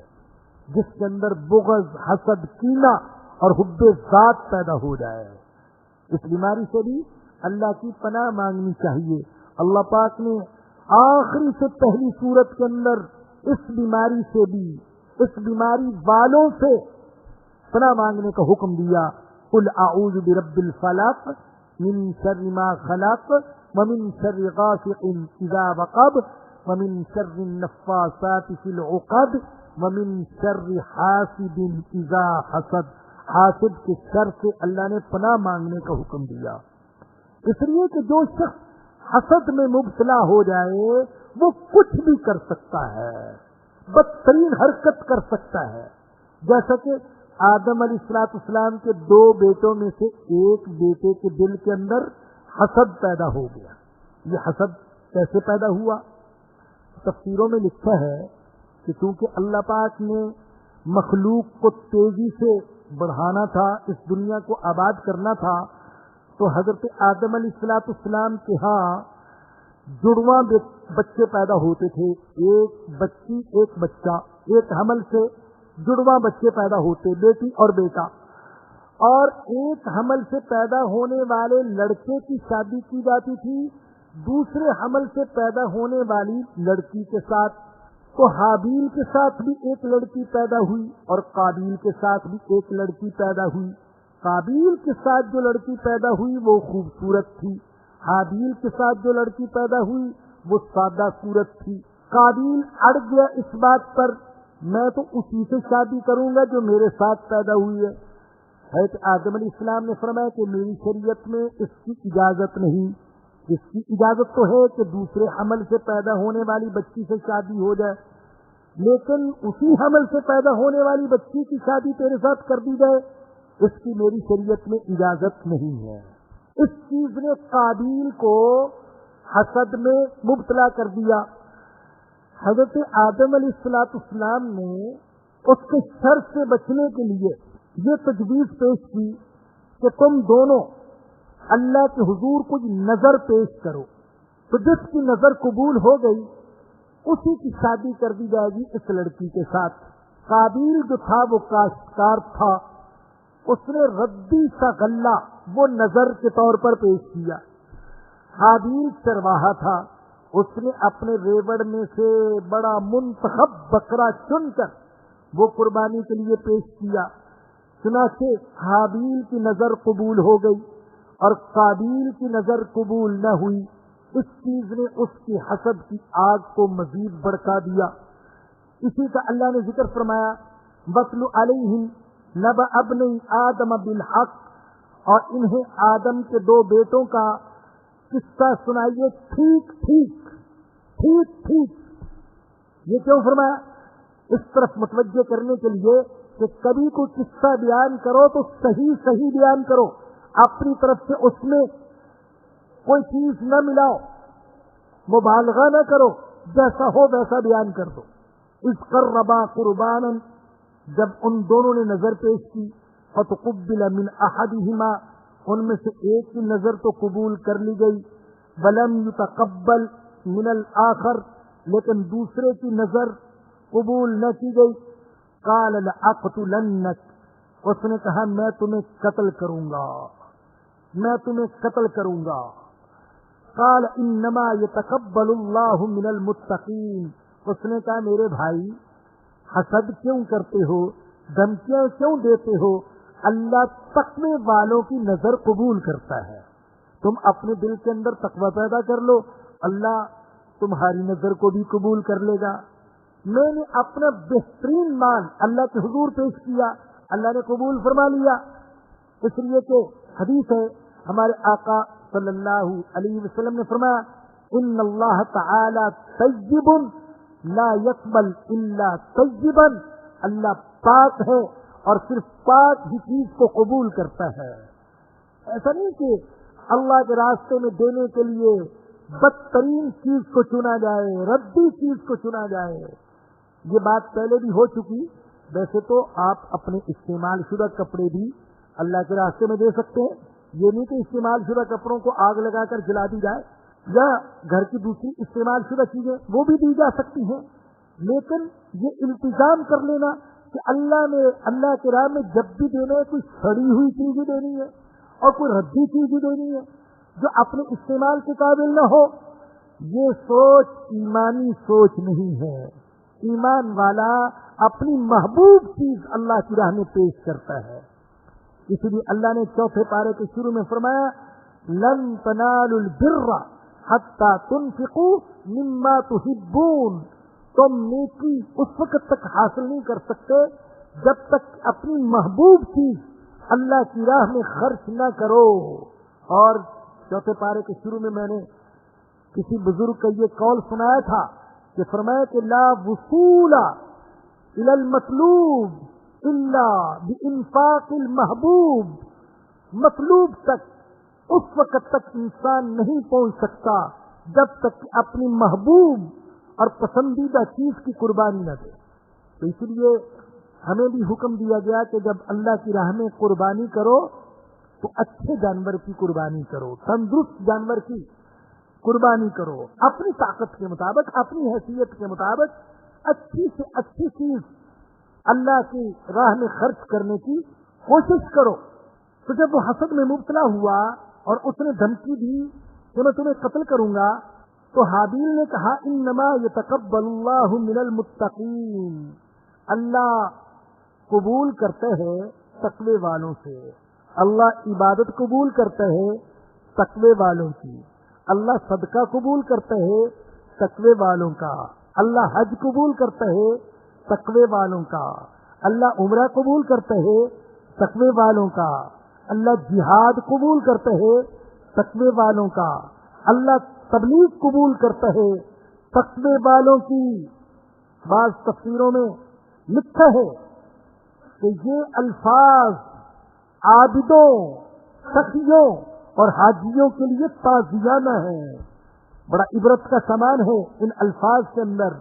جس کے اندر بغض، حسد، کینہ اور حب ذات پیدا ہو جائے۔ اس بیماری سے بھی اللہ کی پناہ مانگنی چاہیے۔ اللہ پاک نے آخری سے پہلی سورت کے اندر اس بیماری سے بھی، اس بیماری والوں سے پناہ مانگنے کا حکم دیا، قل اعوذ برب الفلق من شر ما خلق ومن شر غاسق اذا وقب ومن شر النفاثات في العقد ومن شر حاسد اذا حسد۔ حاسد کے شر سے اللہ نے پناہ مانگنے کا حکم دیا، اس لیے کہ جو شخص حسد میں مبتلا ہو جائے وہ کچھ بھی کر سکتا ہے، بدترین حرکت کر سکتا ہے۔ جیسا کہ آدم علیہ السلام کے 2 بیٹوں میں سے ایک بیٹے کے دل کے اندر حسد پیدا ہو گیا۔ یہ حسد کیسے پیدا ہوا؟ تفسیروں میں لکھا ہے کہ چونکہ اللہ پاک نے مخلوق کو تیزی سے بڑھانا تھا، اس دنیا کو آباد کرنا تھا، تو حضرت آدم علیہ السلام کے ہاں جڑواں بچے پیدا ہوتے تھے، ایک بچی ایک بچہ، ایک حمل سے جڑواں بچے پیدا ہوتے، بیٹی اور بیٹا، اور ایک حمل سے پیدا ہونے والے لڑکے کی شادی کی جاتی تھی دوسرے حمل سے پیدا ہونے والی لڑکی کے ساتھ۔ تو حابیل کے ساتھ بھی ایک لڑکی پیدا ہوئی اور قابیل کے ساتھ بھی ایک لڑکی پیدا ہوئی۔ قابیل کے ساتھ جو لڑکی پیدا ہوئی وہ خوبصورت تھی، حابیل کے ساتھ جو لڑکی پیدا ہوئی وہ سادہ صورت تھی۔ قابیل اڑ گیا اس بات پر، میں تو اسی سے شادی کروں گا جو میرے ساتھ پیدا ہوئی ہے۔ حضرت آدم علیہ السلام نے فرمایا کہ میری شریعت میں اس کی اجازت نہیں، اس کی اجازت تو ہے کہ دوسرے حمل سے پیدا ہونے والی بچی سے شادی ہو جائے، لیکن اسی حمل سے پیدا ہونے والی بچی کی شادی تیرے ساتھ کر دی جائے، اس کی میری شریعت میں اجازت نہیں ہے۔ اس چیز نے قابیل کو حسد میں مبتلا کر دیا۔ حضرت آدم علیہ السلام نے اس کے شر سے بچنے کے لیے یہ تجویز پیش کی کہ تم دونوں اللہ کے حضور کوئی نظر پیش کرو تو جس کی نظر قبول ہو گئی اسی کی شادی کر دی جائے گی اس لڑکی کے ساتھ۔ قابیل جو تھا وہ کاشتکار تھا، اس نے ردی سا غلہ وہ نظر کے طور پر پیش کیا۔ حابیل چرواہا تھا، اس نے اپنے ریوڑ میں سے بڑا منتخب بکرا چن کر وہ قربانی کے لیے پیش کیا۔ چنانچہ حابیل کی نظر قبول ہو گئی اور قابیل کی نظر قبول نہ ہوئی۔ اس چیز نے اس کی حسد کی آگ کو مزید بڑھا دیا۔ اسی کا اللہ نے ذکر فرمایا، وَاتْلُ عَلَيْهِمْ نَبَأَ ابْنَيْ آدَمَ بِالْحَقِّ، اور انہیں آدم کے دو بیٹوں کا قصہ سنائیے ٹھیک ٹھیک۔ یہ کیوں فرمایا؟ اس طرف متوجہ کرنے کے لیے کہ کبھی کوئی قصہ بیان کرو تو صحیح بیان کرو، اپنی طرف سے اس میں کوئی چیز نہ ملاؤ، مبالغہ نہ کرو، جیسا ہو ویسا بیان کر دو۔ اذ قربا قربانا، جب ان دونوں نے نظر پیش کی، فتقبل من احدہما، ان میں سے ایک کی نظر تو قبول کر لی گئی، ولم یتقبل من الآخر، لیکن دوسرے کی نظر قبول نہ کی گئی۔ قال لأقتلنک، اس نے کہا میں تمہیں قتل کروں گا۔ قال انما یتقبل اللہ من المتقین، اس نے کہا میرے بھائی حسد کیوں کرتے ہو، دھمکیاں کیوں دیتے ہو؟ اللہ تقوی والوں کی نظر قبول کرتا ہے۔ تم اپنے دل کے اندر تقوی پیدا کر لو، اللہ تمہاری نظر کو بھی قبول کر لے گا۔ میں نے اپنا بہترین مال اللہ کے حضور پیش کیا، اللہ نے قبول فرما لیا۔ اس لیے کہ حدیث ہے، ہمارے آقا صلی اللہ علیہ وسلم نے فرمایا، ان اللہ تعالی طیب لا یقبل الا طیبا، اللہ پاک ہے اور صرف پاک ہی چیز کو قبول کرتا ہے۔ ایسا نہیں کہ اللہ کے راستے میں دینے کے لیے بدترین چیز کو چنا جائے، ردی چیز کو چنا جائے۔ یہ بات پہلے بھی ہو چکی۔ ویسے تو آپ اپنے استعمال شدہ کپڑے بھی اللہ کے راستے میں دے سکتے ہیں، یہ نہیں کہ استعمال شدہ کپڑوں کو آگ لگا کر جلا دی جائے، یا گھر کی دوسری استعمال شدہ چیزیں وہ بھی دی جا سکتی ہیں، لیکن یہ التزام کر لینا کہ اللہ کے راہ میں جب بھی دینا ہے کوئی سڑی ہوئی چیز ہی دینی ہے اور کوئی ردی چیز ہی دینی ہے جو اپنے استعمال کے قابل نہ ہو، یہ سوچ ایمانی سوچ نہیں ہے۔ ایمان والا اپنی محبوب چیز اللہ کی راہ میں پیش کرتا ہے۔ اسی لیے اللہ نے چوتھے پارے کے شروع میں فرمایا، لن تنالوا البر حتى تنفقوا مما تحبون، تم نیکی اس وقت تک حاصل نہیں کر سکتے جب تک اپنی محبوب چیز اللہ کی راہ میں خرچ نہ کرو۔ اور چوتھے پارے کے شروع میں نے کسی بزرگ کا یہ قول سنایا تھا کہ فرمایا کہ لا وصول الى المطلوب الا بانفاق المحبوب، مطلوب تک اس وقت تک انسان نہیں پہنچ سکتا جب تک کہ اپنی محبوب اور پسندیدہ چیز کی قربانی نہ دے۔ تو اس لیے ہمیں بھی حکم دیا گیا کہ جب اللہ کی راہ میں قربانی کرو تو اچھے جانور کی قربانی کرو، تندرست جانور کی قربانی کرو، اپنی طاقت کے مطابق، اپنی حیثیت کے مطابق اچھی سے اچھی چیز اللہ کی راہ میں خرچ کرنے کی کوشش کرو۔ تو جب وہ حسد میں مبتلا ہوا اور اس نے دھمکی دی کہ میں تمہیں قتل کروں گا، تو حابیل نے کہا انما یتقبل اللہ من المتقین، اللہ قبول کرتے ہیں تقوی والوں سے، اللہ عبادت قبول کرتے ہیں تقوی والوں کی، اللہ صدقہ قبول کرتے ہیں تقوی والوں کا، اللہ حج قبول کرتے ہیں تقوی والوں کا، اللہ عمرہ قبول کرتے ہیں تقوی والوں کا، اللہ جہاد قبول کرتے ہیں تقوی والوں کا، اللہ تبلیغ قبول کرتا ہے تقوی والوں کی۔ بعض تفسیروں میں لکھا ہے کہ یہ الفاظ عابدوں، سخیوں اور حاجیوں کے لیے تعزیانہ ہے۔ بڑا عبرت کا سامان ہے ان الفاظ کے اندر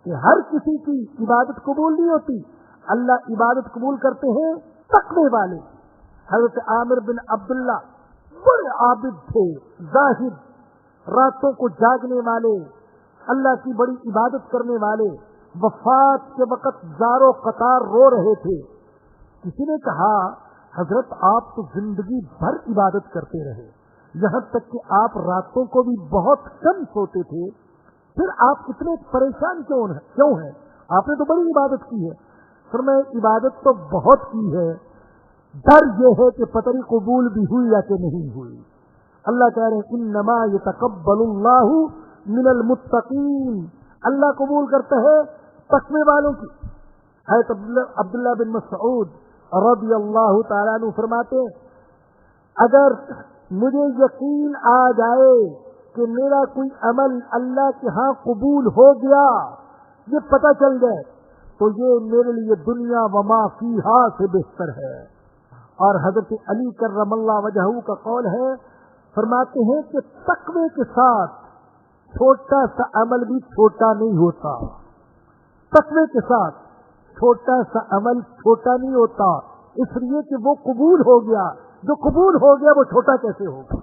کہ ہر کسی کی عبادت قبول نہیں ہوتی، اللہ عبادت قبول کرتے ہیں تقوی والے۔ حضرت عامر بن عبداللہ بڑے عابد تھے، زاہد، راتوں کو جاگنے والے، اللہ کی بڑی عبادت کرنے والے، وفات کے وقت زار و قطار رو رہے تھے۔ کسی نے کہا حضرت آپ تو زندگی بھر عبادت کرتے رہے، یہاں تک کہ آپ راتوں کو بھی بہت کم سوتے تھے، پھر آپ اتنے پریشان کیوں ہیں؟ آپ نے تو بڑی عبادت کی ہے۔ فرمایا عبادت تو بہت کی ہے، ڈر یہ ہے کہ پتہ نہیں قبول بھی ہوئی یا کہ نہیں ہوئی۔ اللہ کہہ رہے ہیں انما یتقبل اللہ من المتقین، اللہ قبول کرتا ہے تقوی والوں کی۔ حضرت عبداللہ بن مسعود رضی اللہ تعالیٰ عنہ فرماتے ہیں اگر مجھے یقین آ جائے کہ میرا کوئی عمل اللہ کے ہاں قبول ہو گیا، یہ پتہ چل جائے، تو یہ میرے لیے دنیا وما فیہا سے بہتر ہے۔ اور حضرت علی کرم اللہ وجہہ کا قول ہے، فرماتے ہیں کہ تقوی کے ساتھ چھوٹا سا عمل بھی چھوٹا نہیں ہوتا، تقوی کے ساتھ چھوٹا سا عمل چھوٹا نہیں ہوتا، اس لیے کہ وہ قبول ہو گیا، جو قبول ہو گیا وہ چھوٹا کیسے ہوگا؟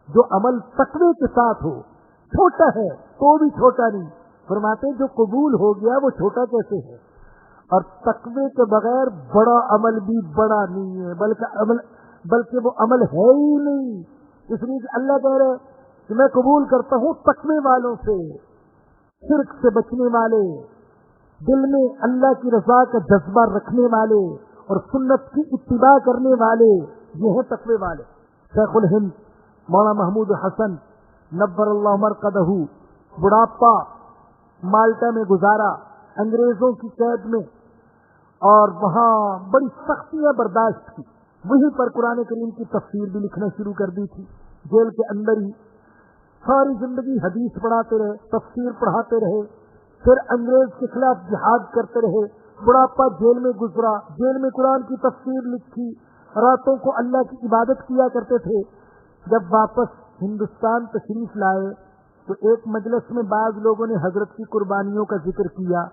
جو عمل تقوی کے ساتھ ہو چھوٹا ہے تو بھی چھوٹا نہیں، فرماتے جو قبول ہو گیا وہ چھوٹا کیسے ہے؟ اور تقوی کے بغیر بڑا عمل بھی بڑا نہیں ہے، بلکہ وہ عمل ہے ہی نہیں۔ اس لیے کہ اللہ کہہ رہے کہ میں قبول کرتا ہوں تقوی والوں سے، شرک سے بچنے والے، دل میں اللہ کی رضا کا جذبہ رکھنے والے اور سنت کی اتباع کرنے والے، یہ ہیں تقوی والے۔ شیخ الہند مولانا محمود حسن نبر اللہ مرقدہ بڑھاپا مالٹا میں گزارا، انگریزوں کی قید میں، اور وہاں بڑی سختیاں برداشت کی، وہیں پر قرآن کریم کی تفسیر بھی لکھنا شروع کر دی تھی، جیل کے اندر ہی ساری زندگی حدیث پڑھاتے رہے، تفسیر پڑھاتے رہے، پھر انگریز کے خلاف جہاد کرتے رہے، بڑھاپا جیل میں گزرا، جیل میں قرآن کی تفسیر لکھی، راتوں کو اللہ کی عبادت کیا کرتے تھے۔ جب واپس ہندوستان تشریف لائے تو ایک مجلس میں بعض لوگوں نے حضرت کی قربانیوں کا ذکر کیا،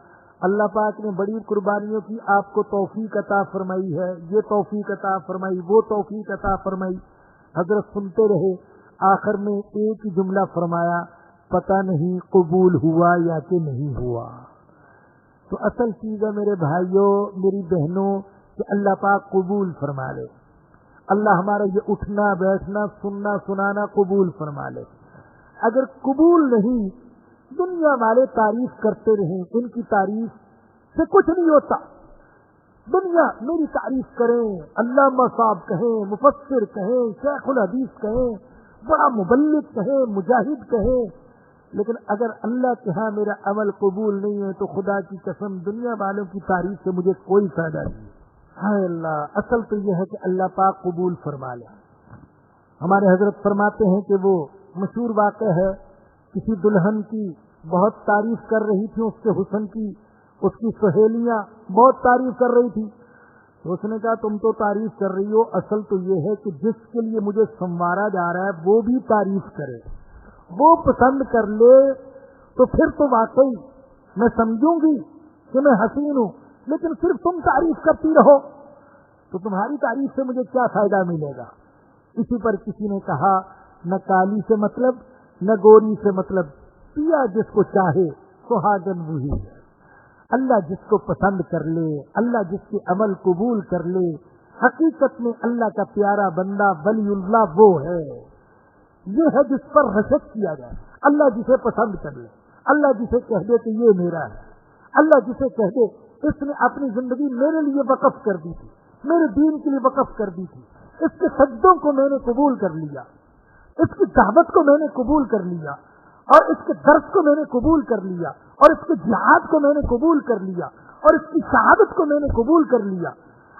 اللہ پاک نے بڑی قربانیوں کی آپ کو توفیق عطا فرمائی ہے، یہ توفیق عطا فرمائی، وہ توفیق عطا فرمائی۔ حضرت سنتے رہے، آخر میں ایک ہی جملہ فرمایا، پتہ نہیں قبول ہوا یا کہ نہیں ہوا۔ تو اصل چیز ہے میرے بھائیوں میری بہنوں کہ اللہ پاک قبول فرما لے، اللہ ہمارا یہ اٹھنا بیٹھنا سننا سنانا قبول فرما لے۔ اگر قبول نہیں، دنیا والے تعریف کرتے رہیں، ان کی تعریف سے کچھ نہیں ہوتا۔ دنیا میری تعریف کریں، علامہ صاحب کہیں، مفسر کہیں، شیخ الحدیث کہیں، بڑا مبلغ کہیں، مجاہد کہیں، لیکن اگر اللہ کے ہاں میرا عمل قبول نہیں ہے تو خدا کی قسم دنیا والوں کی تعریف سے مجھے کوئی فائدہ نہیں۔ ہائے اللہ، اصل تو یہ ہے کہ اللہ پاک قبول فرما لے۔ ہمارے حضرت فرماتے ہیں کہ وہ مشہور واقعہ ہے، کسی دلہن کی بہت تعریف کر رہی تھی، اس کے حسن کی، اس کی سہیلیاں بہت تعریف کر رہی تھی، تو اس نے کہا تم تو تعریف کر رہی ہو، اصل تو یہ ہے کہ جس کے لیے مجھے سنوارا جا رہا ہے وہ بھی تعریف کرے، وہ پسند کر لے، تو پھر تو واقعی میں سمجھوں گی کہ میں حسین ہوں، لیکن صرف تم تعریف کرتی رہو تو تمہاری تعریف سے مجھے کیا فائدہ ملے گا؟ اسی پر کسی نے کہا نہ کالی سے مطلب نہ گوری سے مطلب، پیا جس کو چاہے سہاگن وہی ہے۔ اللہ جس کو پسند کر لے، اللہ جس کے عمل قبول کر لے، حقیقت میں اللہ کا پیارا بندہ ولی اللہ وہ ہے، یہ ہے جس پر رشک کیا جائے۔ اللہ جسے پسند کر لے، اللہ جسے کہہ دے کہ یہ میرا ہے، اللہ جسے کہہ دے اس نے اپنی زندگی میرے لیے وقف کر دی تھی، میرے دین کے لیے وقف کر دی تھی، اس کے سجدوں کو میں نے قبول کر لیا، اس کی دعوت کو میں نے قبول کر لیا، اور اس کے درس کو میں نے قبول کر لیا، اور اس کے جہاد کو میں نے قبول کر لیا، اور اس کی شہادت کو میں نے قبول کر لیا۔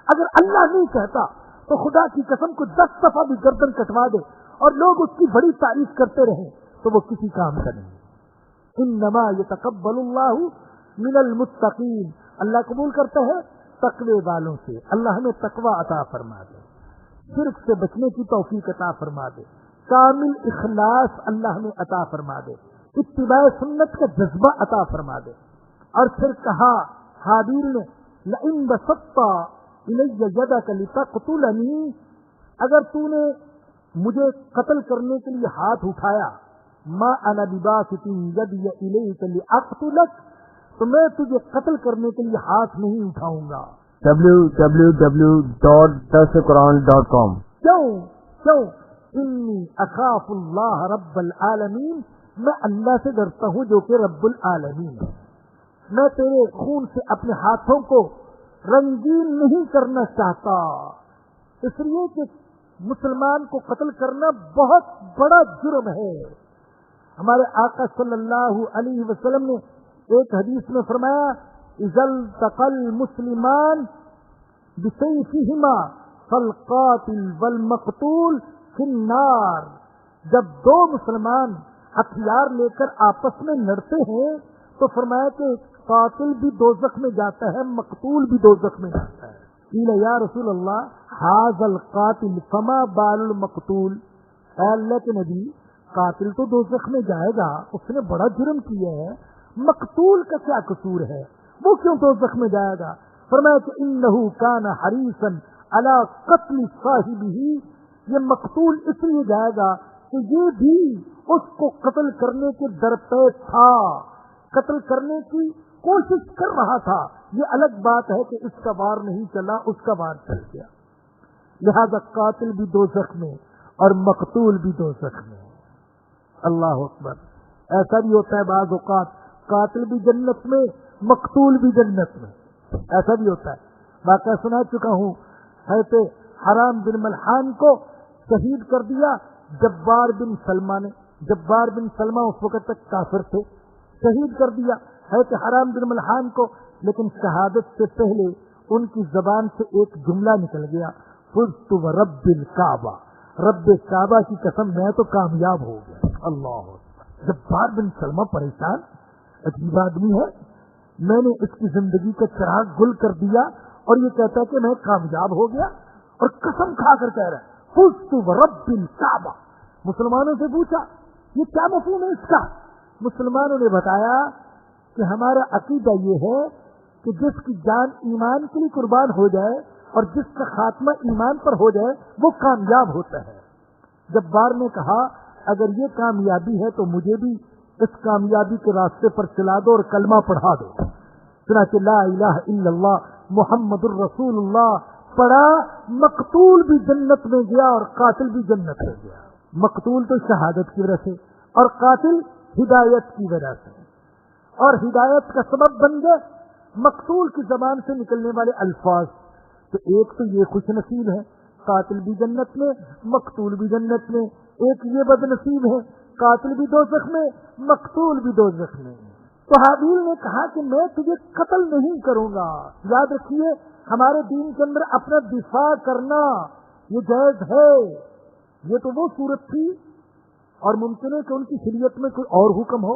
اگر اللہ نہیں کہتا تو خدا کی قسم کو 10 دفعہ بھی گردن کٹوا دے اور لوگ اس کی بڑی تعریف کرتے رہیں تو وہ کسی کام کا نہیں۔ انما یتقبل اللہ من المتقین، اللہ قبول کرتا ہے تقوی والوں سے۔ اللہ ہمیں تقوی عطا فرما دے، شرک سے بچنے کی توفیق عطا فرما دے، کامل اخلاص اللہ ہمیں عطا فرما دے، اتباع سنت کا جذبہ عطا فرما دے۔ اور پھر کہا حابیل نے لئن بسطت الی یدک لتقتلنی، اگر تو نے مجھے قتل کرنے کے لیے ہاتھ اٹھایا، ما انا بباسط یدی الیک لاقتلک، تو میں تجھے قتل کرنے کے لیے ہاتھ نہیں اٹھاؤں گا۔ www.darsulquran.com کیوں انی اخاف اللہ رب العالمین، میں اللہ سے ڈرتا ہوں جو کہ رب العالمین ہے۔ میں تیرے خون سے اپنے ہاتھوں کو رنگین نہیں کرنا چاہتا، اس لیے کہ مسلمان کو قتل کرنا بہت بڑا جرم ہے۔ ہمارے آقا صلی اللہ علیہ وسلم نے ایک حدیث میں فرمایا، اذا التقى المسلمان بسيفهما فالقاتل والمقتول في النار، جب دو مسلمان ہتھیار لے کر آپس میں لڑتے ہیں تو فرمایا کہ قاتل بھی دوزخ میں جاتا ہے، مقتول بھی دوزخ میں جاتا ہے۔ قیل یا رسول اللہ ھذا القاتل فما بال المقتول، اے اللہ کے نبی قاتل تو دوزخ میں جائے گا، اس نے بڑا جرم کیا ہے، مقتول کا کیا قصور ہے، وہ کیوں دوزخ میں جائے گا؟ فرمایا کہ انہ کان حریصا علی قتل صاحبہ، یہ مقتول اس لیے جائے گا کہ یہ بھی اس کو قتل کرنے کے درپے تھا، قتل کرنے کی کوشش کر رہا تھا۔ یہ الگ بات ہے کہ اس کا وار نہیں چلا، اس کا وار چل گیا، لہذا قاتل بھی دوزخ میں اور مقتول بھی دوزخ میں۔ اللہ اکبر۔ ایسا بھی ہوتا ہے بعض اوقات قاتل بھی جنت میں، مقتول بھی جنت میں، ایسا بھی ہوتا ہے۔ واقعہ سنا چکا ہوں، حضرت حرام بن ملحان کو شہید کر دیا جبار بن سلمہ نے۔ جبار بن سلمہ اس وقت تک کافر تھے، شہید کر دیا حضرت حرام بن ملحان کو، لیکن شہادت سے پہلے ان کی زبان سے ایک جملہ نکل گیا، فزت ورب الکعبہ، رب کعبہ کی قسم میں تو کامیاب ہو گیا۔ اللہ جبار بن سلمہ پریشان، عجیب آدمی ہے، میں نے اس کی زندگی کا چراغ گل کر دیا اور یہ کہتا ہے کہ میں کامیاب ہو گیا، اور قسم کھا کر کہہ رہا ہے فزت ورب الکعبہ۔ مسلمانوں سے پوچھا یہ کیا مفہوم ہے اس کا؟ مسلمانوں نے بتایا کہ ہمارا عقیدہ یہ ہے کہ جس کی جان ایمان کے لیے قربان ہو جائے اور جس کا خاتمہ ایمان پر ہو جائے وہ کامیاب ہوتا ہے۔ جبار نے کہا اگر یہ کامیابی ہے تو مجھے بھی اس کامیابی کے راستے پر چلا دو اور کلمہ پڑھا دو۔ چنانچہ لا الہ الا اللہ محمد الرسول اللہ پڑھا، مقتول بھی جنت میں گیا اور قاتل بھی جنت میں گیا۔ مقتول تو شہادت کی وجہ سے اور قاتل ہدایت کی وجہ سے، اور ہدایت کا سبب بن گئے مقتول کی زبان سے نکلنے والے الفاظ۔ تو ایک تو یہ خوش نصیب ہے قاتل بھی جنت میں، مقتول بھی جنت میں، ایک یہ بد نصیب ہے قاتل بھی دوزخ میں، مقتول بھی دوزخ میں۔ تو حابیل نے کہا کہ میں تجھے قتل نہیں کروں گا۔ یاد رکھیے ہمارے دین کے اندر اپنا دفاع کرنا یہ جائز ہے۔ یہ تو وہ صورت تھی، اور ممکن ہے کہ ان کی شریعت میں کوئی اور حکم ہو،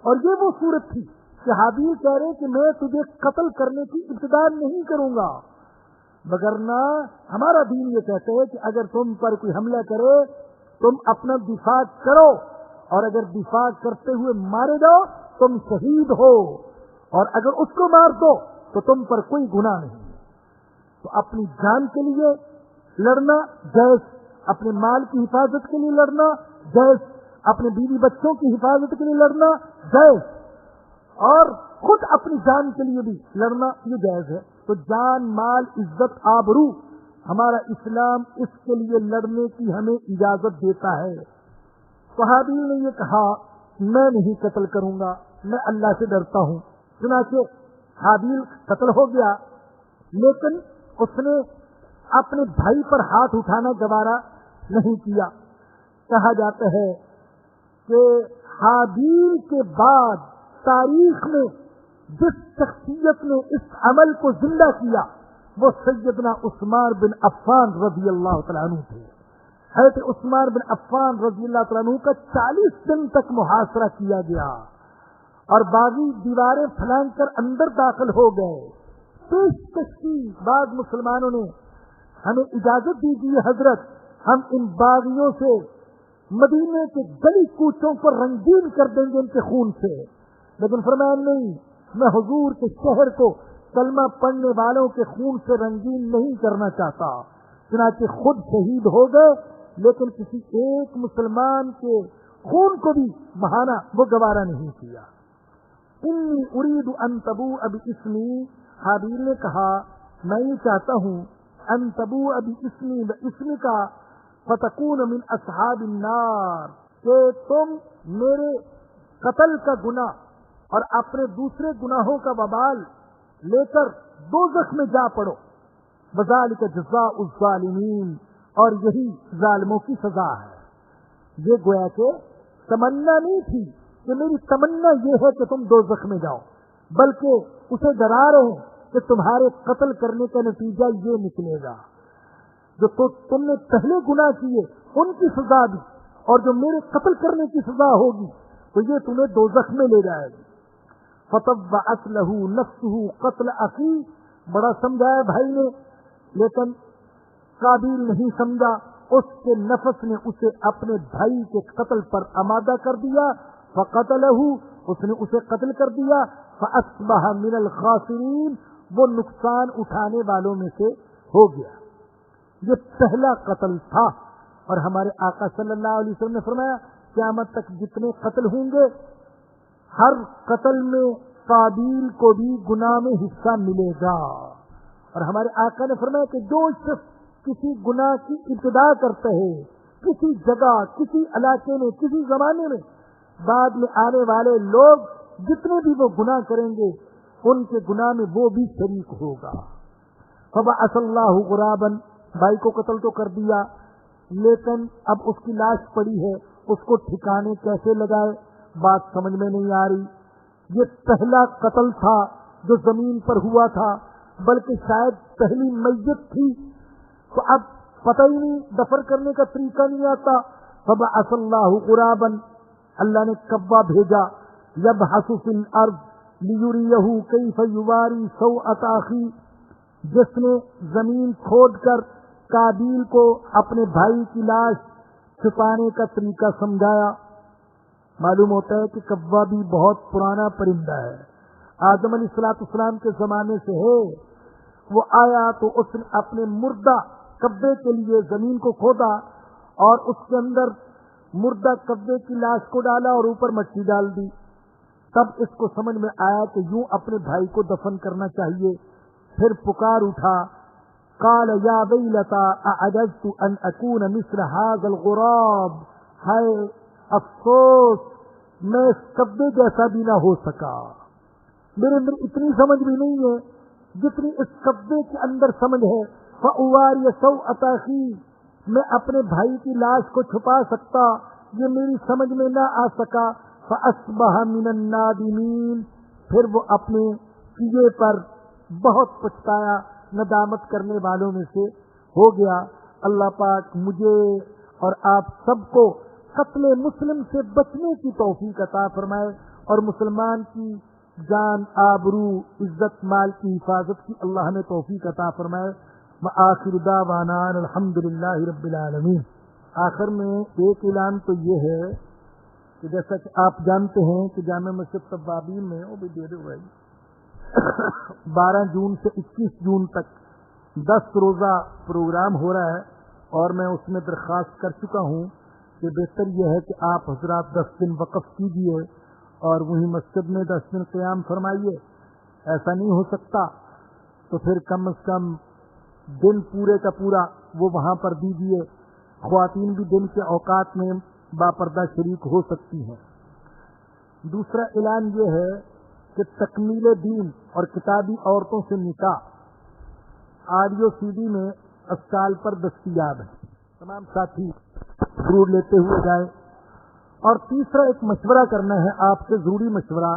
اور یہ وہ صورت تھی کہ حابیل کہہ رہے کہ میں تجھے قتل کرنے کی ابتدا نہیں کروں گا، مگر نہ ہمارا دین یہ کہتے ہے کہ اگر تم پر کوئی حملہ کرے تم اپنا دفاع کرو، اور اگر دفاع کرتے ہوئے مارے جاؤ تم شہید ہو، اور اگر اس کو مار دو تو تم پر کوئی گناہ نہیں۔ تو اپنی جان کے لیے لڑنا جائز، اپنے مال کی حفاظت کے لیے لڑنا جائز، اپنے بیوی بچوں کی حفاظت کے لیے لڑنا جائز، اور خود اپنی جان کے لیے بھی لڑنا یہ جائز ہے۔ تو جان، مال، عزت، آبرو ہمارا اسلام اس کے لیے لڑنے کی ہمیں اجازت دیتا ہے۔ تو حابیل نے یہ کہا میں نہیں قتل کروں گا، میں اللہ سے ڈرتا ہوں۔ چنانچہ حابیل قتل ہو گیا، لیکن اس نے اپنے بھائی پر ہاتھ اٹھانا گوارا نہیں کیا۔ کہا جاتا ہے کہ حابیل کے بعد تاریخ میں جس شخصیت نے اس عمل کو زندہ کیا وہ سیدنا عثمان بن عفان رضی اللہ تعالیٰ عنہ تھے۔ حضرت عثمان بن عفان رضی اللہ تعالیٰ عنہ کا 40 دن تک محاصرہ کیا گیا، اور باغی دیواریں پھلانگ کر اندر داخل ہو گئے۔ پیشکش کی بعض مسلمانوں نے ہمیں اجازت دی کہ حضرت ہم ان باغیوں سے مدینے کے گلی کوچوں کو رنگین کر دیں گے ان کے خون سے، لیکن فرمایا نہیں، میں حضور کے شہر کو کلمہ پڑھنے والوں کے خون سے رنگین نہیں کرنا چاہتا۔ چنانچہ خود شہید ہو گئے، لیکن کسی ایک مسلمان کے خون کو بھی بہانا وہ گوارا نہیں کیا. انی اريد ان تبوء باسمی، حابیل نے کہا میں یہ چاہتا ہوں ان تبوء باسمی واسمک فتکون من اصحاب النار، کہ تم میرے قتل کا گناہ اور اپنے دوسرے گناہوں کا وبال لے کر دوزخ میں جا پڑو. وذالک جزاء الظالمین، اور یہی ظالموں کی سزا ہے. یہ گویا کہ تمنا نہیں تھی کہ میری تمنا یہ ہے کہ تم دوزخ میں جاؤ، بلکہ اسے ڈرا رہے کہ تمہارے قتل کرنے کا نتیجہ یہ نکلے گا جو تم نے پہلے گناہ کیے ان کی سزا دی، اور جو میرے قتل کرنے کی سزا ہوگی تو یہ تمہیں دوزخ میں لے جائے گی. فطوعت له نفسه قتل اخی، بڑا سمجھایا بھائی نے، لیکن قابیل نہیں سمجھا. اس کے نفس نے اسے اپنے بھائی کے قتل پر آمادہ کر دیا. فقتله، اس نے اسے قتل کر دیا. فاصبح من الخاسرین، وہ نقصان اٹھانے والوں میں سے ہو گیا. یہ پہلا قتل تھا، اور ہمارے آقا صلی اللہ علیہ وسلم نے فرمایا قیامت تک جتنے قتل ہوں گے ہر قتل میں قابیل کو بھی گناہ میں حصہ ملے گا. اور ہمارے آقا نے فرمایا کہ جو شخص کسی گناہ کی ابتدا کرتا ہے کسی جگہ، کسی علاقے میں، کسی زمانے میں، بعد میں آنے والے لوگ جتنے بھی وہ گناہ کریں گے ان کے گناہ میں وہ بھی شریک ہوگا. فبعث اللہ غرابا، بھائی کو قتل تو کر دیا لیکن اب اس کی لاش پڑی ہے، اس کو ٹھکانے کیسے لگائے بات سمجھ میں نہیں آ رہی. یہ پہلا قتل تھا جو زمین پر ہوا تھا، بلکہ شاید پہلی میت تھی تو اب پتہ ہی نہیں، دفن کرنے کا طریقہ نہیں آتا. فبعث اللہ غرابا، اللہ نے کبا بھیجا، یبحث فی الارض لیریہ کیف یواری سوءۃ اخی، جس نے زمین کھود کر قابیل کو اپنے بھائی کی لاش چھپانے کا طریقہ سمجھایا. معلوم ہوتا ہے کہ کبا بھی بہت پرانا پرندہ ہے، آدم علیہ السلام کے زمانے سے ہے. وہ آیا تو اس نے اپنے مردہ کبے کے لیے زمین کو کھودا اور اس کے اندر مردہ کبے کی لاش کو ڈالا اور اوپر مٹی ڈال دی. تب اس کو سمجھ میں آیا کہ یوں اپنے بھائی کو دفن کرنا چاہیے. پھر پکار اٹھا، قال یا ویلتا اعجزت ان اکون مثل هذا الغراب، ہائے افسوس میں اس کبے جیسا بھی نہ ہو سکا. میرے اندر اتنی سمجھ بھی نہیں ہے جتنی اس کبے کے اندر سمجھ ہے. فأواری سوءۃ اخی، میں اپنے بھائی کی لاش کو چھپا سکتا، یہ میری سمجھ میں نہ آ سکا. فاصبح من النادمین، پھر وہ اپنے کیے پر بہت پچھتایا، ندامت کرنے والوں میں سے ہو گیا. اللہ پاک مجھے اور آپ سب کو قتل مسلم سے بچنے کی توفیق عطا فرمائے اور مسلمان کی جان، آبرو، عزت، مال کی حفاظت کی اللہ ہمیں توفیق عطا فرمائے. وآخر دعوانا الحمدللہ رب العالمین. آخر میں ایک اعلان تو یہ ہے کہ جیسا کہ آپ جانتے ہیں کہ جامع مسجد طبابین میں وہ بھی دے دے بھائی 12 جون سے 21 جون تک 10 روزہ پروگرام ہو رہا ہے، اور میں اس میں درخواست کر چکا ہوں کہ بہتر یہ ہے کہ آپ حضرات 10 دن وقف کیجئے اور وہی مسجد میں 10 دن قیام فرمائیے. ایسا نہیں ہو سکتا تو پھر کم از کم دن پورے کا پورا وہ وہاں پر دیجیے. خواتین بھی دن کے اوقات میں باپردہ شریک ہو سکتی ہیں. دوسرا اعلان یہ ہے کہ تکمیل دین اور کتابی عورتوں سے نکاح آڈیو سی ڈی میں اسٹال پر دستیاب ہے، تمام ساتھی ضرور لیتے ہوئے جائیں. اور تیسرا ایک مشورہ کرنا ہے آپ سے، ضروری مشورہ.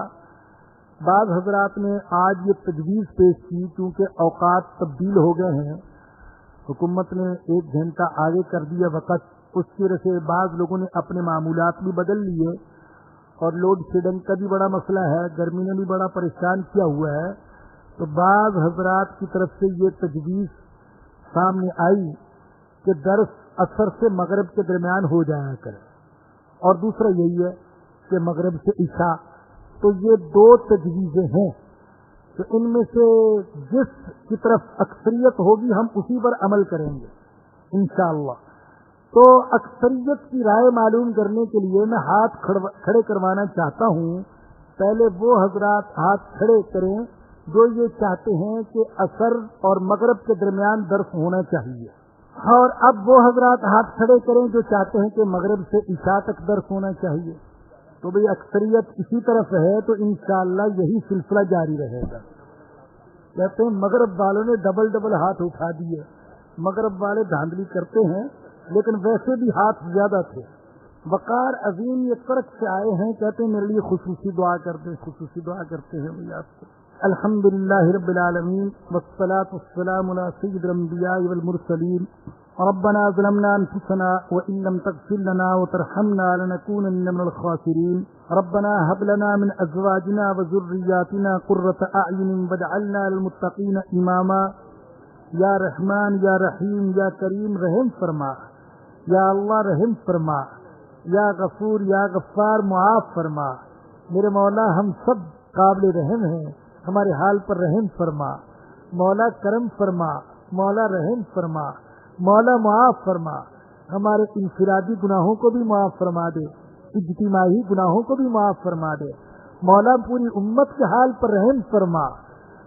بعض حضرات نے آج یہ تجویز پیش کی کیونکہ اوقات تبدیل ہو گئے ہیں، حکومت نے 1 گھنٹہ آگے کر دیا وقت، اس کی وجہ سے بعض لوگوں نے اپنے معمولات بھی بدل لیے، اور لوڈ شیڈنگ کا بھی بڑا مسئلہ ہے، گرمی نے بھی بڑا پریشان کیا ہوا ہے. تو بعض حضرات کی طرف سے یہ تجویز سامنے آئی کہ درس عصر سے مغرب کے درمیان ہو جایا کرے، اور دوسرا یہی ہے کہ مغرب سے عشاء. تو یہ 2 تجویزیں ہیں، تو ان میں سے جس کی طرف اکثریت ہوگی ہم اسی پر عمل کریں گے انشاءاللہ. تو اکثریت کی رائے معلوم کرنے کے لیے میں ہاتھ کھڑے کروانا چاہتا ہوں. پہلے وہ حضرات ہاتھ کھڑے کریں جو یہ چاہتے ہیں کہ عصر اور مغرب کے درمیان درس ہونا چاہیے، اور اب وہ حضرات ہاتھ کھڑے کریں جو چاہتے ہیں کہ مغرب سے عشاء تک درس ہونا چاہیے. تو بھئی اکثریت اسی طرف ہے تو انشاءاللہ یہی سلسلہ جاری رہے گا. کہتے ہیں مغرب والوں نے ڈبل ہاتھ اٹھا دیے. مغرب والے دھاندلی کرتے ہیں لیکن ویسے بھی ہاتھ زیادہ تھے. وقار عظیم یہ ترک سے آئے ہیں، کہتے ہیں میرے لیے خصوصی دعا کرتے. خصوصی دعا کرتے ہیں بھئی آپ کو. الحمدللہ رب العالمین والصلاة والسلام علی سید الانبیاء والمرسلین. ربنا ظلمنا انفسنا وان لم تغفر لنا وترحمنا لنكونن من الخاسرین. ربنا هب لنا من ازواجنا وذرياتنا قرة اعین واجعلنا للمتقین اماما. یا رحمان یا رحیم یا کریم رحم فرما. یا اللہ رحم فرما. یا غفور یا غفار معاف فرما. میرے مولا ہم سب قابل رحم ہیں، ہمارے حال پر رحم فرما. مولا کرم فرما، مولا رحم فرما، مولا معاف فرما. ہمارے انفرادی گناہوں کو بھی معاف فرما دے، اجتماعی گناہوں کو بھی معاف فرما دے. مولا پوری امت کے حال پر رحم فرما.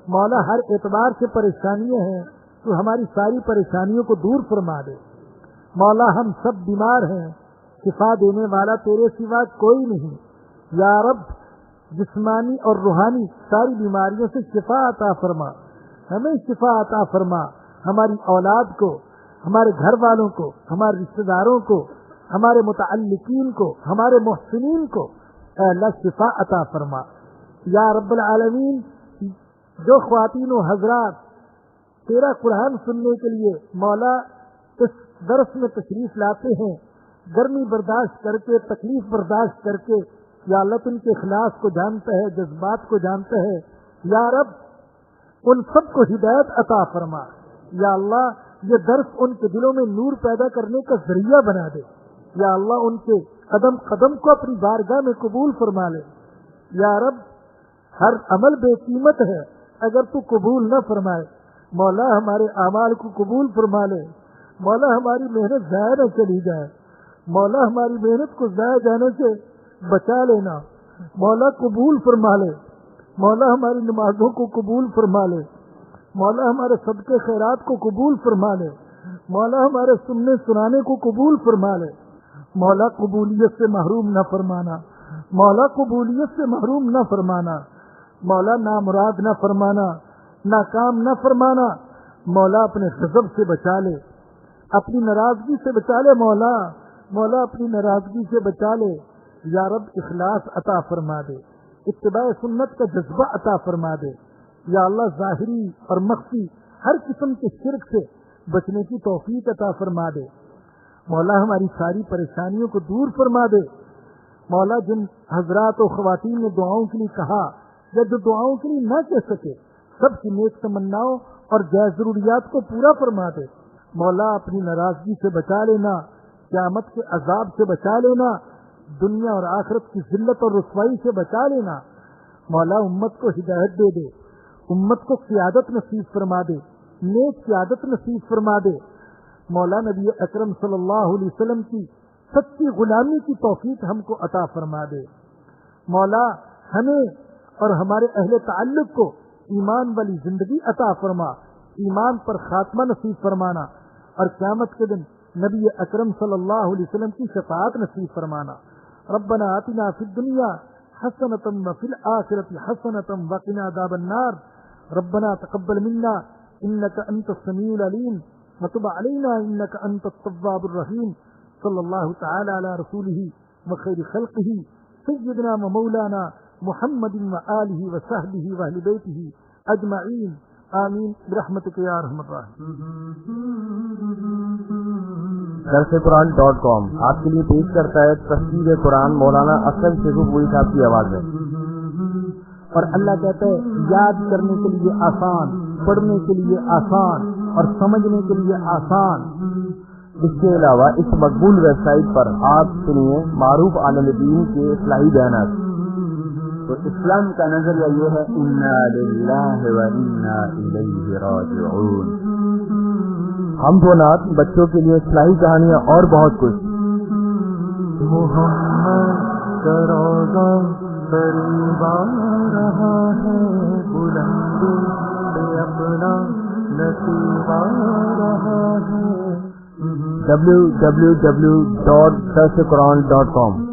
مولا ہر اعتبار سے پریشانیاں ہیں، تو ہماری ساری پریشانیوں کو دور فرما دے. مولا ہم سب بیمار ہیں، شفا دینے والا تیرے سوا کوئی نہیں. یا رب جسمانی اور روحانی ساری بیماریوں سے شفا عطا فرما. ہمیں شفا عطا فرما. ہماری اولاد کو، ہمارے گھر والوں کو، ہمارے رشتہ داروں کو، ہمارے متعلقین کو، ہمارے محسنین کو اے اللہ شفا عطا فرما. یا رب العالمین جو خواتین و حضرات تیرا قرآن سننے کے لیے مولا اس درس میں تشریف لاتے ہیں، گرمی برداشت کر کے، تکلیف برداشت کر کے، یا اللہ تو ان کے اخلاص کو جانتا ہے، جذبات کو جانتا ہے. یا رب ان سب کو ہدایت عطا فرما. یا اللہ یہ درس ان کے دلوں میں نور پیدا کرنے کا ذریعہ بنا دے. یا اللہ ان کے قدم قدم کو اپنی بارگاہ میں قبول فرما لے. یا رب ہر عمل بے قیمت ہے اگر تو قبول نہ فرمائے. مولا ہمارے اعمال کو قبول فرما لے. مولا ہماری محنت ضائع نہ چلی جائے. مولا ہماری محنت کو ضائع جانے سے بچا لینا. مولا قبول فرما لے. مولا ہماری نمازوں کو قبول فرما لے. مولا ہمارے صدقے خیرات کو قبول فرما لے. مولا ہمارے سننے سنانے کو قبول فرما لے. مولا قبولیت سے محروم نہ فرمانا. مولا قبولیت سے محروم نہ فرمانا. مولا نامراد نہ فرمانا، ناکام نہ فرمانا. مولا اپنے غضب سے بچا لے، اپنی ناراضگی سے بچا لے. مولا اپنی ناراضگی سے بچا لے. یا رب اخلاص عطا فرما دے، اتباع سنت کا جذبہ عطا فرما دے. یا اللہ ظاہری اور مخفی ہر قسم کے شرک سے بچنے کی توفیق عطا فرما دے. مولا ہماری ساری پریشانیوں کو دور فرما دے. مولا جن حضرات و خواتین نے دعاؤں کے لیے کہا یا جو دعاؤں کے لیے نہ کہہ سکے، سب کی نیک تمناؤں اور جائز ضروریات کو پورا فرما دے. مولا اپنی ناراضگی سے بچا لینا، قیامت کے عذاب سے بچا لینا، دنیا اور آخرت کی ذلت اور رسوائی سے بچا لینا. مولا امت کو ہدایت دے دے، امت کو قیادت نصیب فرما دے، نیک قیادت نصیب فرما دے. مولا نبی اکرم صلی اللہ علیہ وسلم کی سچی غلامی کی توفیق ہم کو عطا فرما دے. مولا ہمیں اور ہمارے اہل تعلق کو ایمان والی زندگی عطا فرما، ایمان پر خاتمہ نصیب فرمانا، اور قیامت کے دن نبی اکرم صلی اللہ علیہ وسلم کی شفاعت نصیب فرمانا. ربنا آتنا فی الدنیا حسنۃ وفی الآخرۃ حسنۃ وقنا عذاب النار. ربنا تقبل منا انک انت السمیع العلیم وتب علینا انک انت التواب الرحیم. صلی اللہ تعالی علی رسولہ وخیر خلقہ سیدنا و مولانا محمد وآلہ وصحبہ واہل بیتہ اجمعین. آمین برحمتک یا ارحم الراحمین. درسقرآن.com آپ کے لیے پیش کرتا ہے تفسیر قرآن مولانا اسلم شیخو پوری صاحب کی آواز میں. اور اللہ کہتا ہے یاد کرنے کے لیے آسان، پڑھنے کے لیے آسان اور سمجھنے کے لیے آسان. اس کے علاوہ اس مقبول ویب سائٹ پر آپ سنیے معروف عالم دین کے اصلاحی بیانات. تو اسلام کا نظریہ یہ ہے انا للہ و انا الیہ راجعون. حمد و نعت، بچوں کے لیے اصلاحی کہانیاں اور بہت کچھ۔ محمد کا روضہ قریب آ رہا ہے، بلندی پہ اپنا نصیب آ رہا ہے۔ www.darsequran.com